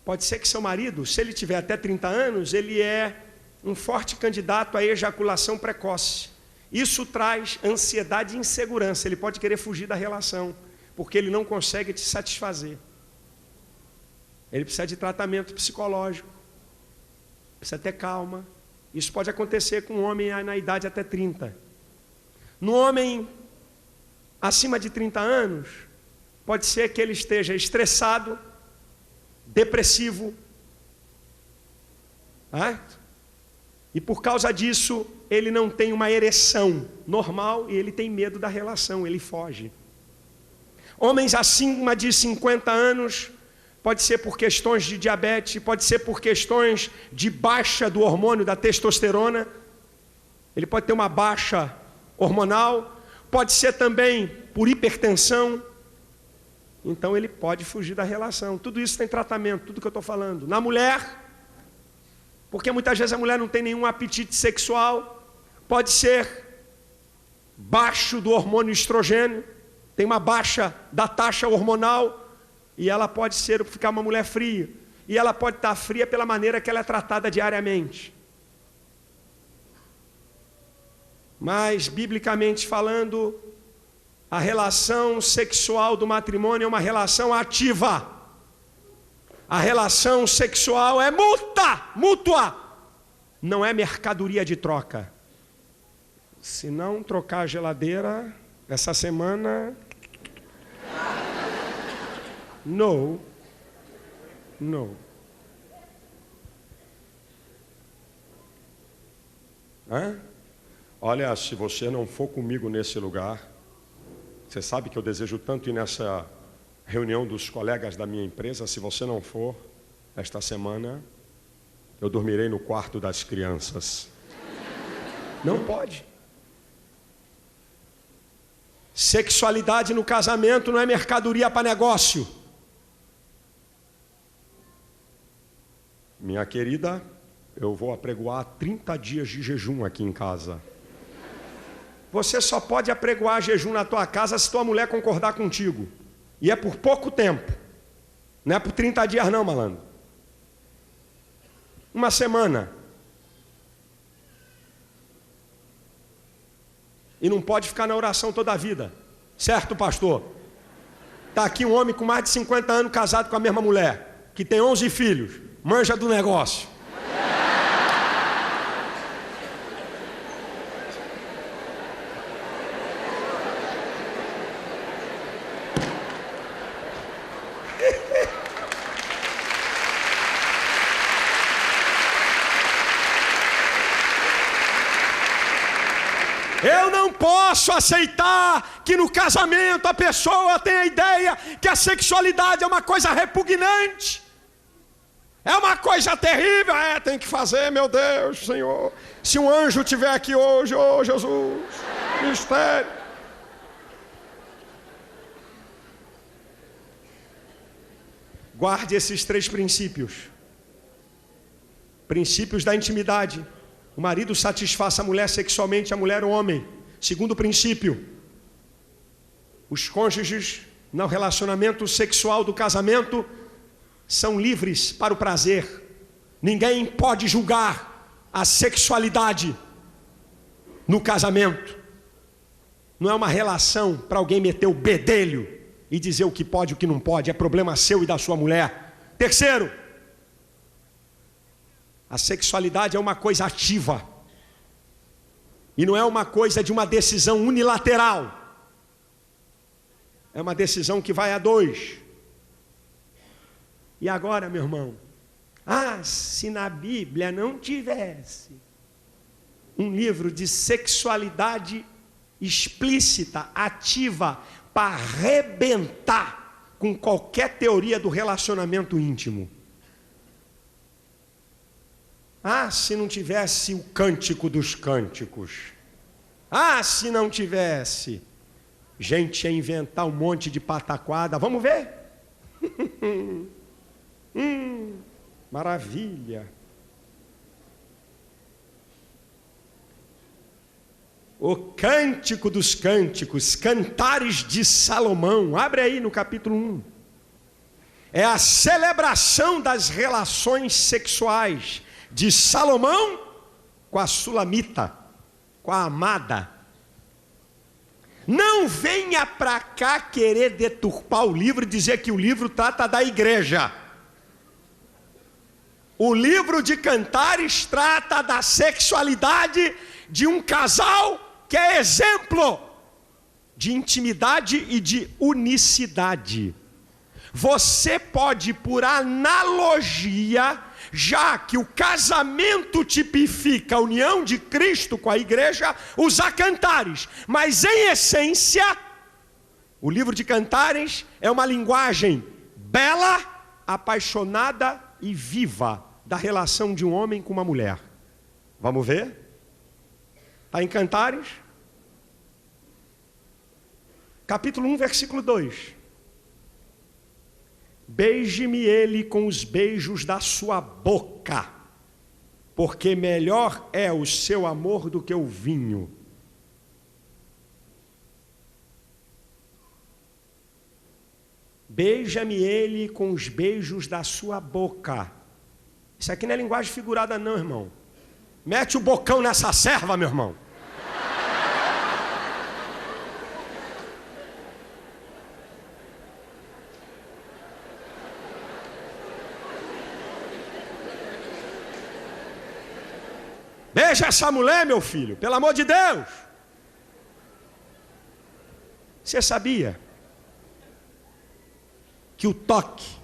pode ser que seu marido, se ele tiver até 30 anos, ele é um forte candidato à ejaculação precoce. Isso traz ansiedade e insegurança. Ele pode querer fugir da relação, porque ele não consegue te satisfazer. Ele precisa de tratamento psicológico, precisa ter calma. Isso pode acontecer com um homem na idade até 30. No homem acima de 30 anos, pode ser que ele esteja estressado, depressivo, e por causa disso, ele não tem uma ereção normal e ele tem medo da relação, ele foge. Homens acima de 50 anos, pode ser por questões de diabetes, pode ser por questões de baixa do hormônio da testosterona, ele pode ter uma baixa hormonal, pode ser também por hipertensão, então ele pode fugir da relação. Tudo isso tem tratamento, tudo que eu estou falando. Na mulher, porque muitas vezes a mulher não tem nenhum apetite sexual, pode ser baixo do hormônio estrogênio, tem uma baixa da taxa hormonal, e ela pode ficar uma mulher fria, e ela pode estar fria pela maneira que ela é tratada diariamente. Mas, biblicamente falando, a relação sexual do matrimônio é uma relação ativa. A relação sexual é mútua, não é mercadoria de troca. Se não trocar a geladeira essa semana, não. Olha, se você não for comigo nesse lugar, você sabe que eu desejo tanto ir nessa reunião dos colegas da minha empresa. Se você não for esta semana, eu dormirei no quarto das crianças. Não pode. Sexualidade no casamento não é mercadoria para negócio. Minha querida, eu vou apregoar 30 dias de jejum aqui em casa. Você só pode apregoar jejum na tua casa se tua mulher concordar contigo. E é por pouco tempo. Não é por 30 dias não, malandro. Uma semana. E não pode ficar na oração toda a vida. Certo, pastor? Está aqui um homem com mais de 50 anos casado com a mesma mulher, que tem 11 filhos, manja do negócio. Eu não posso aceitar que no casamento a pessoa tenha a ideia que a sexualidade é uma coisa repugnante. É uma coisa terrível. Tem que fazer, meu Deus, Senhor. Se um anjo estiver aqui hoje, oh Jesus, mistério. Guarde esses 3 princípios. Princípios da intimidade. O marido satisfaça a mulher sexualmente, a mulher o homem. Segundo princípio, os cônjuges no relacionamento sexual do casamento são livres para o prazer. Ninguém pode julgar a sexualidade no casamento. Não é uma relação para alguém meter o bedelho e dizer o que pode e o que não pode. É problema seu e da sua mulher. Terceiro, a sexualidade é uma coisa ativa. E não é uma coisa de uma decisão unilateral. É uma decisão que vai a 2. E agora, meu irmão? Se na Bíblia não tivesse um livro de sexualidade explícita, ativa, para arrebentar com qualquer teoria do relacionamento íntimo. Se não tivesse o Cântico dos Cânticos. Se não tivesse. Gente ia inventar um monte de pataquada. Vamos ver? Maravilha. O Cântico dos Cânticos, Cantares de Salomão. Abre aí no capítulo 1. É a celebração das relações sexuais de Salomão com a Sulamita, com a amada. Não venha para cá querer deturpar o livro e dizer que o livro trata da igreja. O livro de Cantares trata da sexualidade de um casal que é exemplo de intimidade e de unicidade. Você pode, por analogia, já que o casamento tipifica a união de Cristo com a igreja, usar Cantares. Mas em essência, o livro de Cantares é uma linguagem bela, apaixonada e viva da relação de um homem com uma mulher. Vamos ver? Está em Cantares? Capítulo 1, versículo 2. Beije-me ele com os beijos da sua boca, porque melhor é o seu amor do que o vinho. Beija-me ele com os beijos da sua boca. Isso aqui não é linguagem figurada não, irmão. Mete o bocão nessa serva, meu irmão. Beija essa mulher, meu filho, pelo amor de Deus. Você sabia que o toque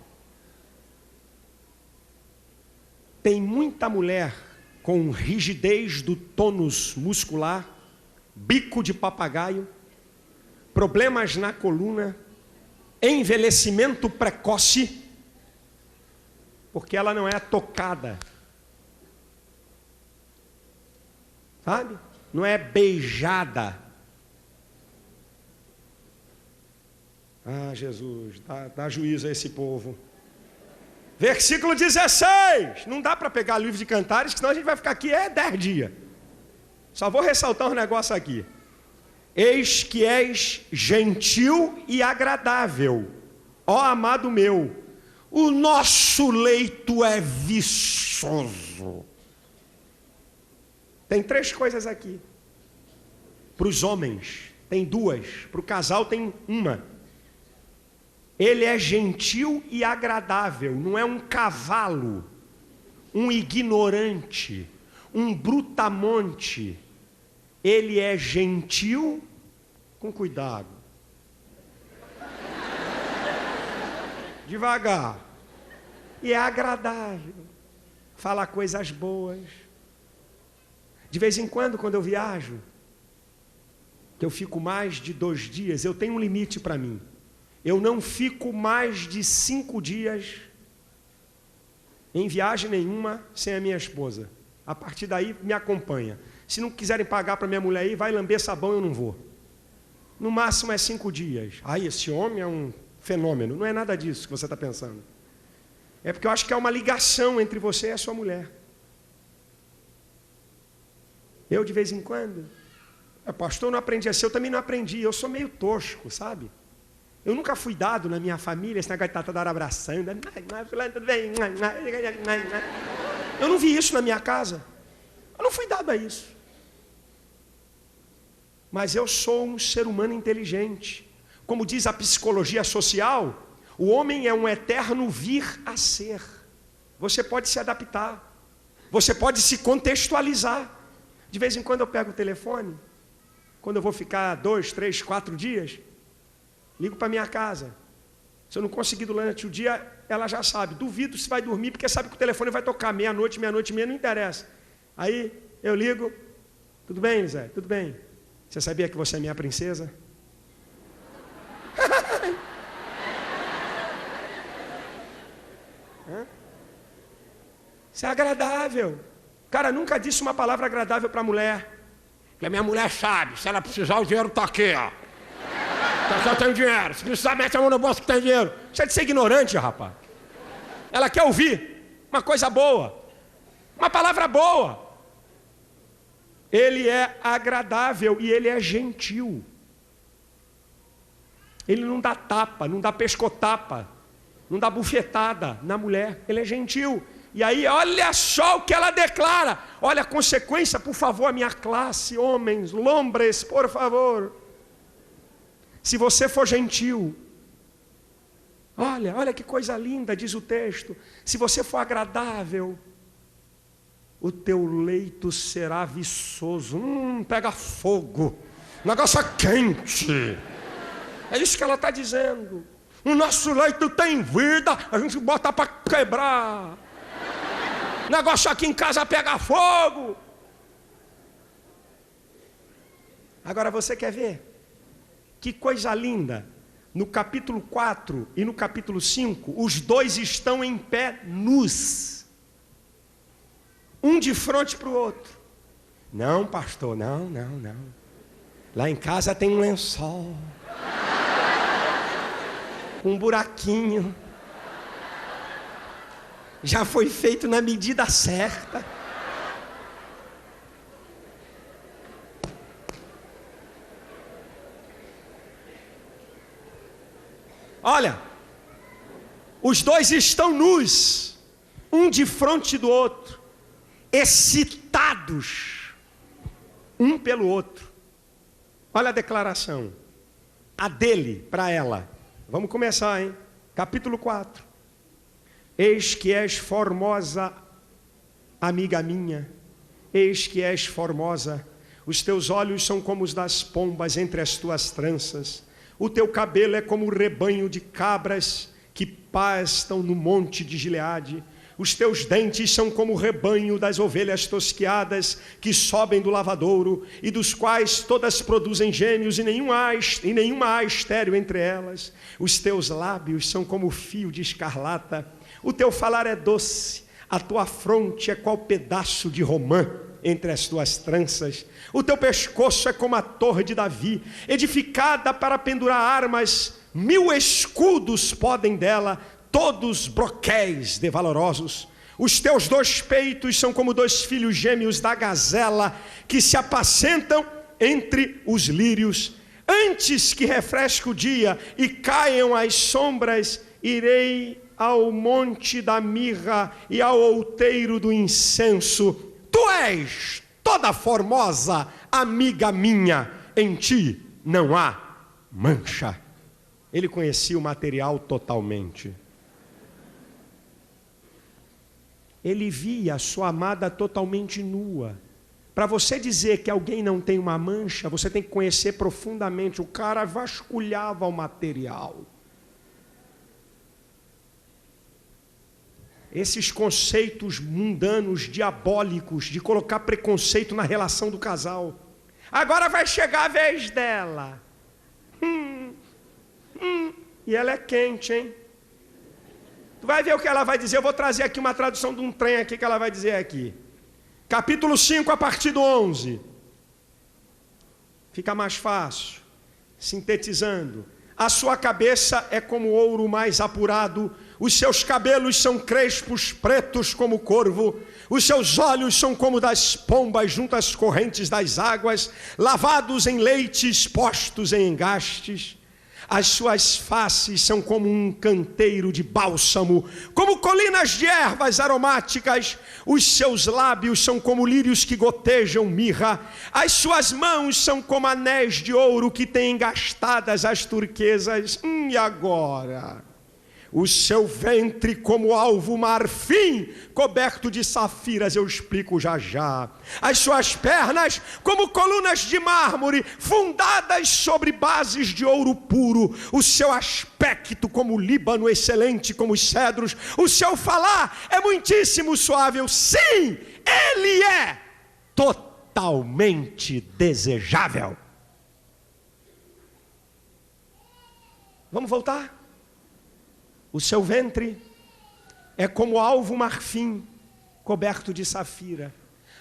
tem muita mulher com rigidez do tônus muscular, bico de papagaio, problemas na coluna, envelhecimento precoce, porque ela não é tocada, sabe? Não é beijada. Ah, Jesus, dá juízo a esse povo. Versículo 16. Não dá para pegar livro de Cantares, senão a gente vai ficar aqui 10 dias. Só vou ressaltar um negócio aqui. Eis que és gentil e agradável, ó amado meu, o nosso leito é viçoso. Tem 3 coisas aqui. Para os homens tem 2, para o casal tem 1. Ele é gentil e agradável, não é um cavalo, um ignorante, um brutamonte. Ele é gentil, com cuidado, devagar, e é agradável, fala coisas boas. De vez em quando eu viajo, que eu fico mais de 2 dias, eu tenho um limite para mim. Eu não fico mais de 5 dias em viagem nenhuma sem a minha esposa. A partir daí me acompanha. Se não quiserem pagar para minha mulher aí, vai lamber sabão, eu não vou. No máximo é 5 dias. Ai, esse homem é um fenômeno. Não é nada disso que você está pensando. É porque eu acho que é uma ligação entre você e a sua mulher. Eu de vez em quando, pastor, não aprendi assim, eu também não aprendi. Eu sou meio tosco, sabe? Eu nunca fui dado na minha família, esse negócio de estar toda hora abraçando. Eu não vi isso na minha casa. Eu não fui dado a isso. Mas eu sou um ser humano inteligente. Como diz a psicologia social, o homem é um eterno vir a ser. Você pode se adaptar. Você pode se contextualizar. De vez em quando eu pego o telefone, quando eu vou ficar 2, 3, 4 dias, ligo para minha casa. Se eu não conseguir durante o dia, ela já sabe. Duvido se vai dormir, porque sabe que o telefone vai tocar meia-noite, meia-noite e meia, não interessa. Aí eu ligo. Tudo bem, Elisé? Tudo bem. Você sabia que você é minha princesa? Isso é agradável. O cara nunca disse uma palavra agradável para a mulher. Porque a minha mulher sabe, se ela precisar, o dinheiro está aqui, ó. Só tem dinheiro. Se precisar, mete a mão no bolso que tem dinheiro. Isso é de ser ignorante, rapaz. Ela quer ouvir uma coisa boa, uma palavra boa. Ele é agradável e ele é gentil. Ele não dá tapa, não dá pescotapa, não dá bufetada na mulher. Ele é gentil. E aí, olha só o que ela declara. Olha a consequência, por favor, a minha classe, homens, lombres, por favor. Se você for gentil, olha que coisa linda, diz o texto. Se você for agradável, o teu leito será viçoso. Pega fogo. O negócio é quente. É isso que ela está dizendo. O nosso leito tem vida, a gente bota para quebrar. O negócio aqui em casa pega fogo. Agora você quer ver? Que coisa linda. No capítulo 4 e no capítulo 5, os dois estão em pé nus. Um de frente para o outro. Não, pastor, não. Lá em casa tem um lençol. Um buraquinho. Já foi feito na medida certa. Olha, os dois estão nus, um de frente do outro, excitados, um pelo outro. Olha a declaração, a dele para ela. Vamos começar, hein? Capítulo 4. Eis que és formosa, amiga minha, eis que és formosa, os teus olhos são como os das pombas entre as tuas tranças, o teu cabelo é como o rebanho de cabras que pastam no monte de Gileade, os teus dentes são como o rebanho das ovelhas tosquiadas que sobem do lavadouro e dos quais todas produzem gêmeos e nenhuma há estéril entre elas, os teus lábios são como fio de escarlata, o teu falar é doce, a tua fronte é qual pedaço de romã. entre as tuas tranças. O teu pescoço é como a torre de Davi, edificada para pendurar armas, 1000 escudos podem dela, todos broquéis de valorosos. Os teus 2 peitos são como 2 filhos gêmeos da gazela, que se apacentam entre os lírios. Antes que refresque o dia e caiam as sombras, irei ao monte da mirra e ao outeiro do incenso. Tu és toda formosa, amiga minha, em ti não há mancha. Ele conhecia o material totalmente. Ele via a sua amada totalmente nua. Para você dizer que alguém não tem uma mancha, você tem que conhecer profundamente. O cara vasculhava o material. Esses conceitos mundanos, diabólicos, de colocar preconceito na relação do casal. Agora vai chegar a vez dela. E ela é quente, hein? Tu vai ver o que ela vai dizer. Eu vou trazer aqui uma tradução de um trem aqui que ela vai dizer aqui. Capítulo 5, a partir do 11. Fica mais fácil. Sintetizando. A sua cabeça é como ouro mais apurado, os seus cabelos são crespos pretos como corvo, os seus olhos são como das pombas junto às correntes das águas, lavados em leites, postos em engastes. As suas faces são como um canteiro de bálsamo, como colinas de ervas aromáticas. Os seus lábios são como lírios que gotejam mirra. As suas mãos são como anéis de ouro que têm engastadas as turquesas. E agora? O seu ventre como alvo marfim, coberto de safiras, eu explico já já. As suas pernas como colunas de mármore, fundadas sobre bases de ouro puro. O seu aspecto como o Líbano, excelente como os cedros. O seu falar é muitíssimo suave. Sim, ele é totalmente desejável. Vamos voltar? O seu ventre é como alvo marfim, coberto de safira.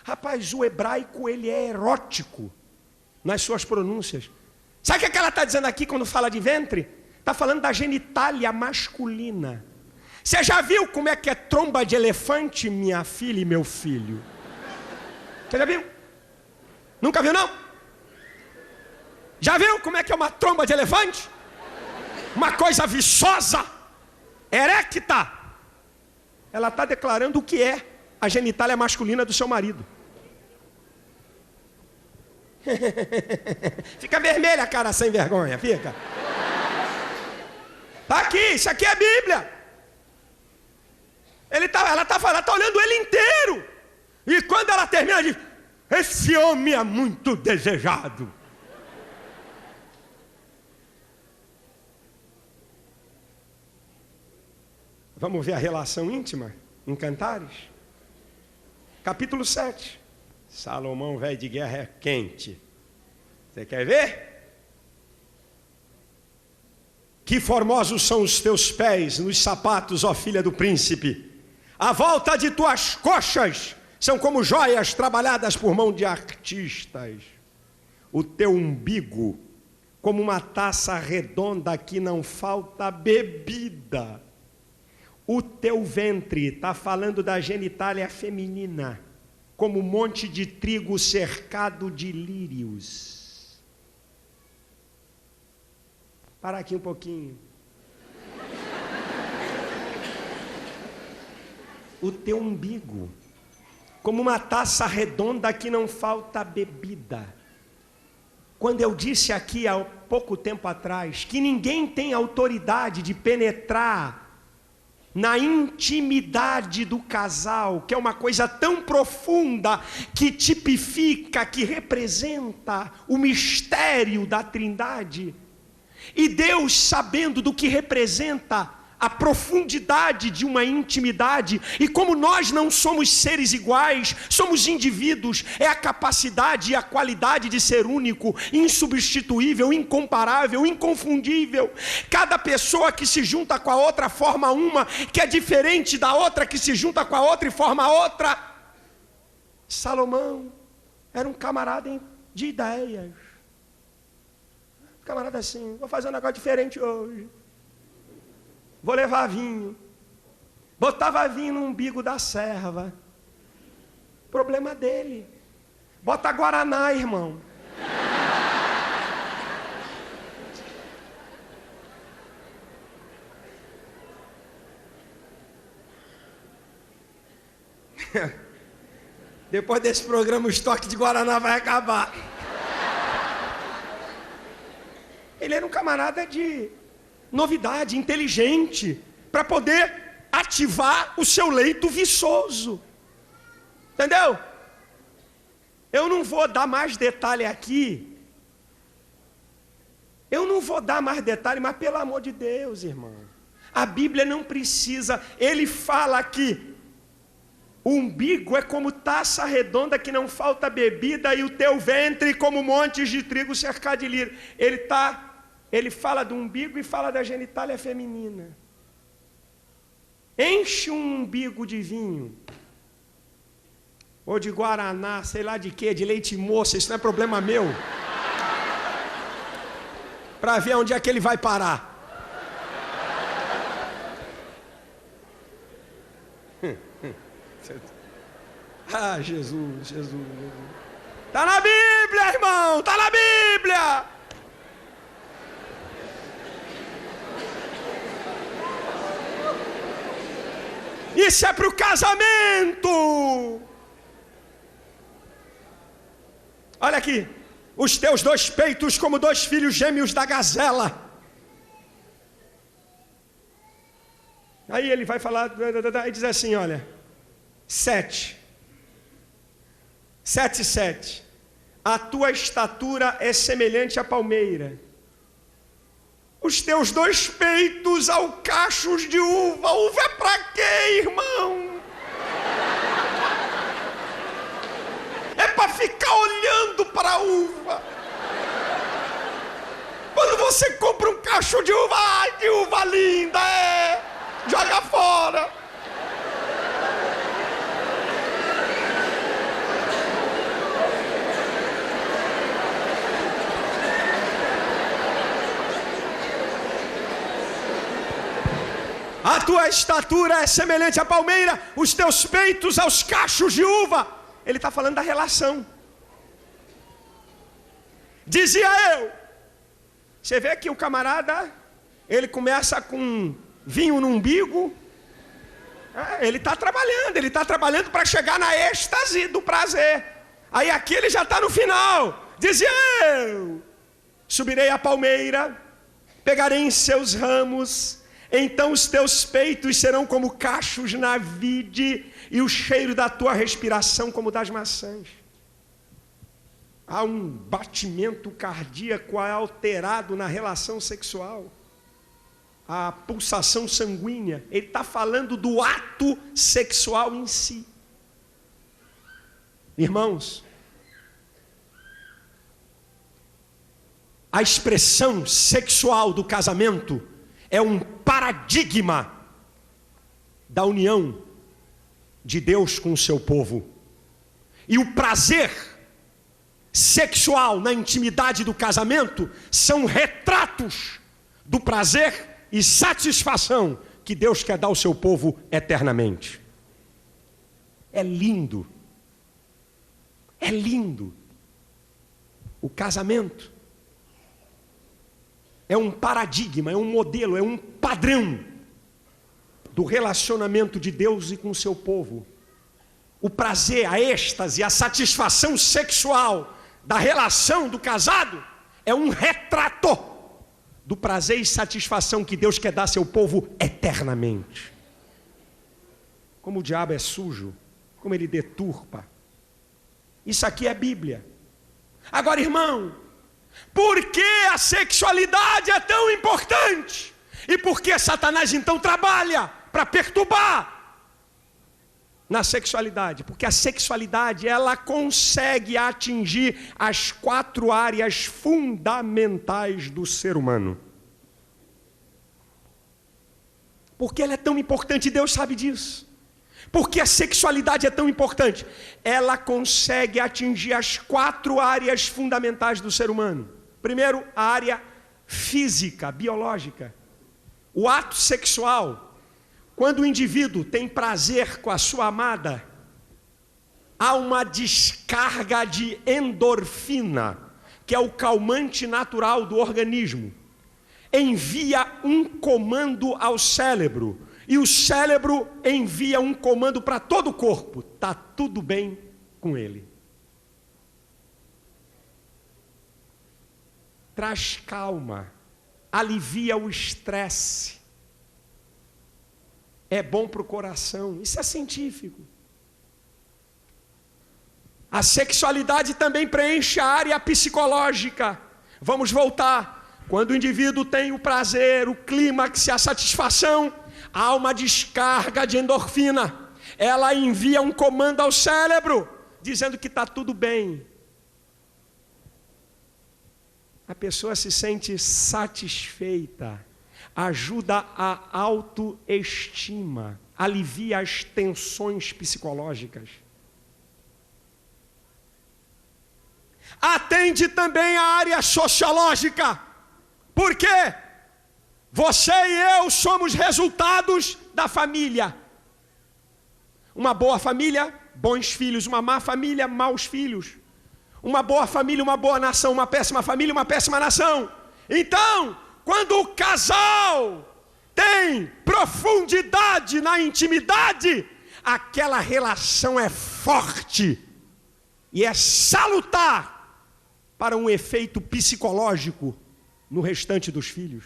Rapaz, o hebraico, ele é erótico nas suas pronúncias. Sabe o que ela está dizendo aqui quando fala de ventre? Está falando da genitália masculina. Você já viu como é que é tromba de elefante, minha filha e meu filho? Você já viu? Nunca viu, não? Já viu como é que é uma tromba de elefante? Uma coisa viçosa, erecta. Ela está declarando o que é a genitália masculina do seu marido. Fica vermelha a cara sem vergonha, fica. Está aqui, isso aqui é a Bíblia. Ela está olhando ele inteiro. E quando ela termina, ela diz: esse homem é muito desejado. Vamos ver a relação íntima em Cantares? Capítulo 7. Salomão, velho de guerra, é quente. Você quer ver? Que formosos são os teus pés nos sapatos, ó filha do príncipe. A volta de tuas coxas são como joias trabalhadas por mão de artistas. O teu umbigo, como uma taça redonda que não falta bebida. O teu ventre, está falando da genitália feminina, como um monte de trigo cercado de lírios. Para aqui um pouquinho. O teu umbigo, como uma taça redonda que não falta bebida. Quando eu disse aqui há pouco tempo atrás que ninguém tem autoridade de penetrar na intimidade do casal, que é uma coisa tão profunda, que tipifica, que representa o mistério da Trindade. E Deus, sabendo do que representa a profundidade de uma intimidade, e como nós não somos seres iguais, somos indivíduos, é a capacidade e a qualidade de ser único, insubstituível, incomparável, inconfundível. Cada pessoa que se junta com a outra forma uma, que é diferente da outra que se junta com a outra e forma outra. Salomão era um camarada de ideias. Camarada assim, vou fazer um negócio diferente hoje. Vou levar vinho. Botava vinho no umbigo da serva. Problema dele. Bota guaraná, irmão. Depois desse programa o estoque de guaraná vai acabar. Ele era um camarada de novidade, inteligente, para poder ativar o seu leito viçoso. Entendeu? Eu não vou dar mais detalhe aqui. Mas pelo amor de Deus, irmão, a Bíblia não precisa. Ele fala que o umbigo é como taça redonda que não falta bebida, e o teu ventre como montes de trigo cercado de lírio. Ele fala do umbigo e fala da genitália feminina. Enche um umbigo de vinho, ou de guaraná, sei lá de quê, de leite moça, isso não é problema meu, para ver onde é que ele vai parar. Ah, Jesus. Está na Bíblia, irmão, está na Bíblia. Isso é para o casamento. Olha aqui, os teus dois peitos como dois filhos gêmeos da gazela. Aí ele vai falar e diz assim, olha, 7. A tua estatura é semelhante à palmeira. Os teus dois peitos ao cachos de uva. Uva é pra quê, irmão? É para ficar olhando para a uva. Quando você compra um cacho de uva, ai, que uva linda, joga fora. A tua estatura é semelhante à palmeira, os teus peitos aos cachos de uva. Ele está falando da relação. Dizia eu. Você vê que o camarada, ele começa com vinho no umbigo. Ele está trabalhando para chegar na êxtase do prazer. Aí aqui ele já está no final. Dizia eu. Subirei a palmeira, pegarei em seus ramos. Então os teus peitos serão como cachos na vide, e o cheiro da tua respiração como das maçãs. Há um batimento cardíaco alterado na relação sexual. A pulsação sanguínea. Ele está falando do ato sexual em si. Irmãos, a expressão sexual do casamento é um paradigma da união de Deus com o seu povo. E o prazer sexual na intimidade do casamento são retratos do prazer e satisfação que Deus quer dar ao seu povo eternamente. É lindo. É lindo. O casamento é um paradigma, é um modelo, é um padrão do relacionamento de Deus e com o seu povo. O prazer, a êxtase, a satisfação sexual da relação do casado é um retrato do prazer e satisfação que Deus quer dar ao seu povo eternamente. Como o diabo é sujo, como ele deturpa. Isso aqui é Bíblia. Agora, irmão, por que a sexualidade é tão importante? E por que Satanás então trabalha para perturbar na sexualidade? Porque a sexualidade, ela consegue atingir as 4 áreas fundamentais do ser humano. Por que ela é tão importante? Deus sabe disso. Por que a sexualidade é tão importante? Ela consegue atingir as 4 áreas fundamentais do ser humano. Primeiro, a área física, biológica. O ato sexual, quando o indivíduo tem prazer com a sua amada, há uma descarga de endorfina, que é o calmante natural do organismo. Envia um comando ao cérebro, e o cérebro envia um comando para todo o corpo: está tudo bem com ele. Traz calma, alivia o estresse, é bom para o coração, isso é científico. A sexualidade também preenche a área psicológica. Vamos voltar. Quando o indivíduo tem o prazer, o clímax, a satisfação, há uma descarga de endorfina. Ela envia um comando ao cérebro, dizendo que está tudo bem. A pessoa se sente satisfeita, ajuda a autoestima, alivia as tensões psicológicas. Atende também a área sociológica. Por quê? Você e eu somos resultados da família. Uma boa família, bons filhos. Uma má família, maus filhos. Uma boa família, uma boa nação. Uma péssima família, uma péssima nação. Então, quando o casal tem profundidade na intimidade, aquela relação é forte e é salutar para um efeito psicológico no restante dos filhos.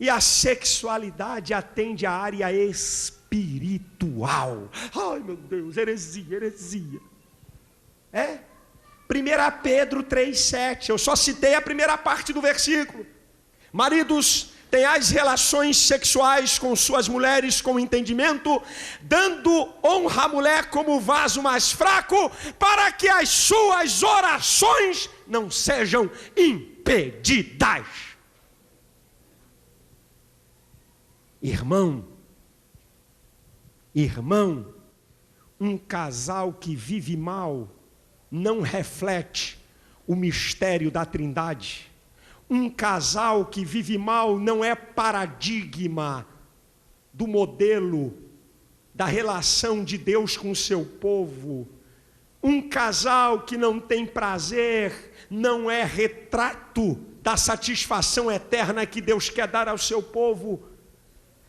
E a sexualidade atende à área espiritual. Ai, meu Deus, heresia, heresia. 1 Pedro 3,7. Eu só citei a primeira parte do versículo. Maridos, tenhais relações sexuais com suas mulheres com entendimento, dando honra à mulher como vaso mais fraco, para que as suas orações não sejam impedidas. Irmão, um casal que vive mal não reflete o mistério da Trindade. Um casal que vive mal não é paradigma do modelo da relação de Deus com o seu povo. Um casal que não tem prazer não é retrato da satisfação eterna que Deus quer dar ao seu povo.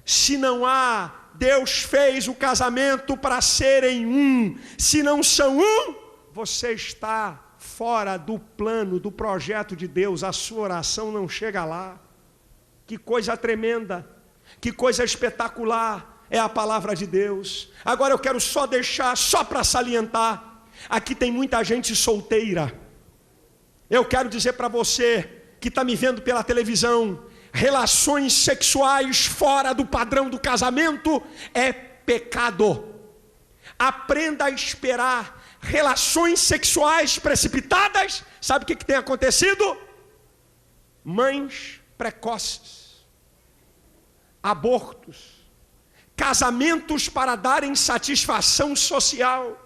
Se não há, Deus fez o casamento para serem um. Se não são um, você está fora do plano, do projeto de Deus. A sua oração não chega lá. Que coisa tremenda, que coisa espetacular é a palavra de Deus. Agora eu quero só deixar, só para salientar, aqui tem muita gente solteira. Eu quero dizer para você que está me vendo pela televisão, relações sexuais fora do padrão do casamento é pecado. Aprenda a esperar. Relações sexuais precipitadas, sabe o que tem acontecido? Mães precoces, abortos, casamentos para darem satisfação social.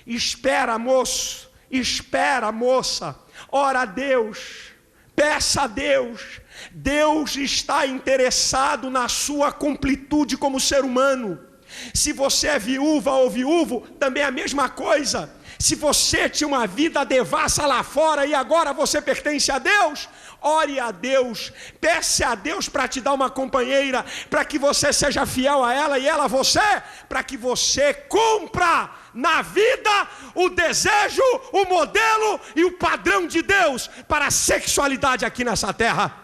Espera, moço, espera, moça, ora a Deus, peça a Deus. Deus está interessado na sua completude como ser humano. Se você é viúva ou viúvo, também é a mesma coisa. Se você tinha uma vida devassa lá fora e agora você pertence a Deus, ore a Deus, peça a Deus para te dar uma companheira, para que você seja fiel a ela e ela a você, para que você cumpra na vida o desejo, o modelo e o padrão de Deus para a sexualidade aqui nessa terra.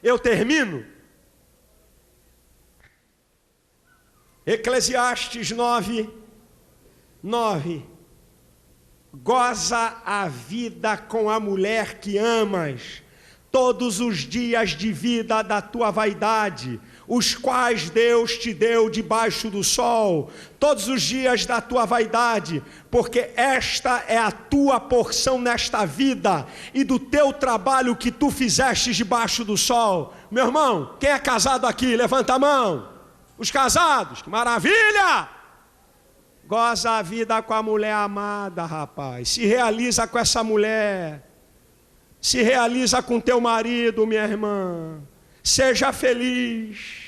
Eu termino. Eclesiastes 9:9. Goza a vida com a mulher que amas, todos os dias de vida da tua vaidade, os quais Deus te deu debaixo do sol, todos os dias da tua vaidade, porque esta é a tua porção nesta vida, e do teu trabalho que tu fizeste debaixo do sol. Meu irmão, quem é casado aqui, levanta a mão. Os casados, que maravilha! Goza a vida com a mulher amada, rapaz. Se realiza com essa mulher. Se realiza com teu marido, minha irmã. Seja feliz.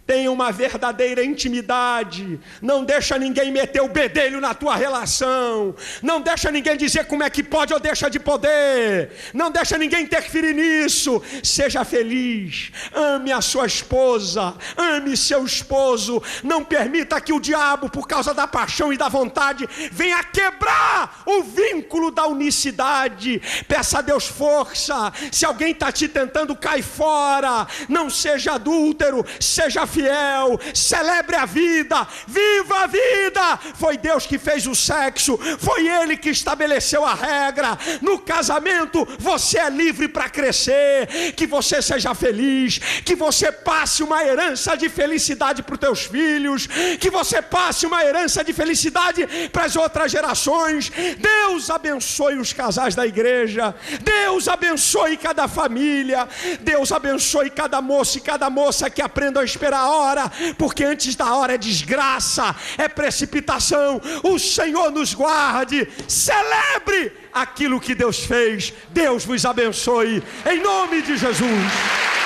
Tenha uma verdadeira intimidade. Não deixa ninguém meter o bedelho na tua relação. Não deixa ninguém dizer como é que pode ou deixa de poder. Não deixa ninguém interferir nisso. Seja feliz. Ame a sua esposa. Ame seu esposo. Não permita que o diabo, por causa da paixão e da vontade, venha quebrar o vínculo da unicidade. Peça a Deus força. Se alguém está te tentando, cai fora. Não seja adúltero. Seja fiel, celebre a vida, viva a vida. Foi Deus que fez o sexo, foi Ele que estabeleceu a regra. No casamento você é livre para crescer. Que você seja feliz, que você passe uma herança de felicidade para os teus filhos, que você passe uma herança de felicidade para as outras gerações. Deus abençoe os casais da igreja, Deus abençoe cada família, Deus abençoe cada moço e cada moça que aprenda a esperar a hora, porque antes da hora é desgraça, é precipitação. O Senhor nos guarde. Celebre aquilo que Deus fez. Deus vos abençoe, em nome de Jesus.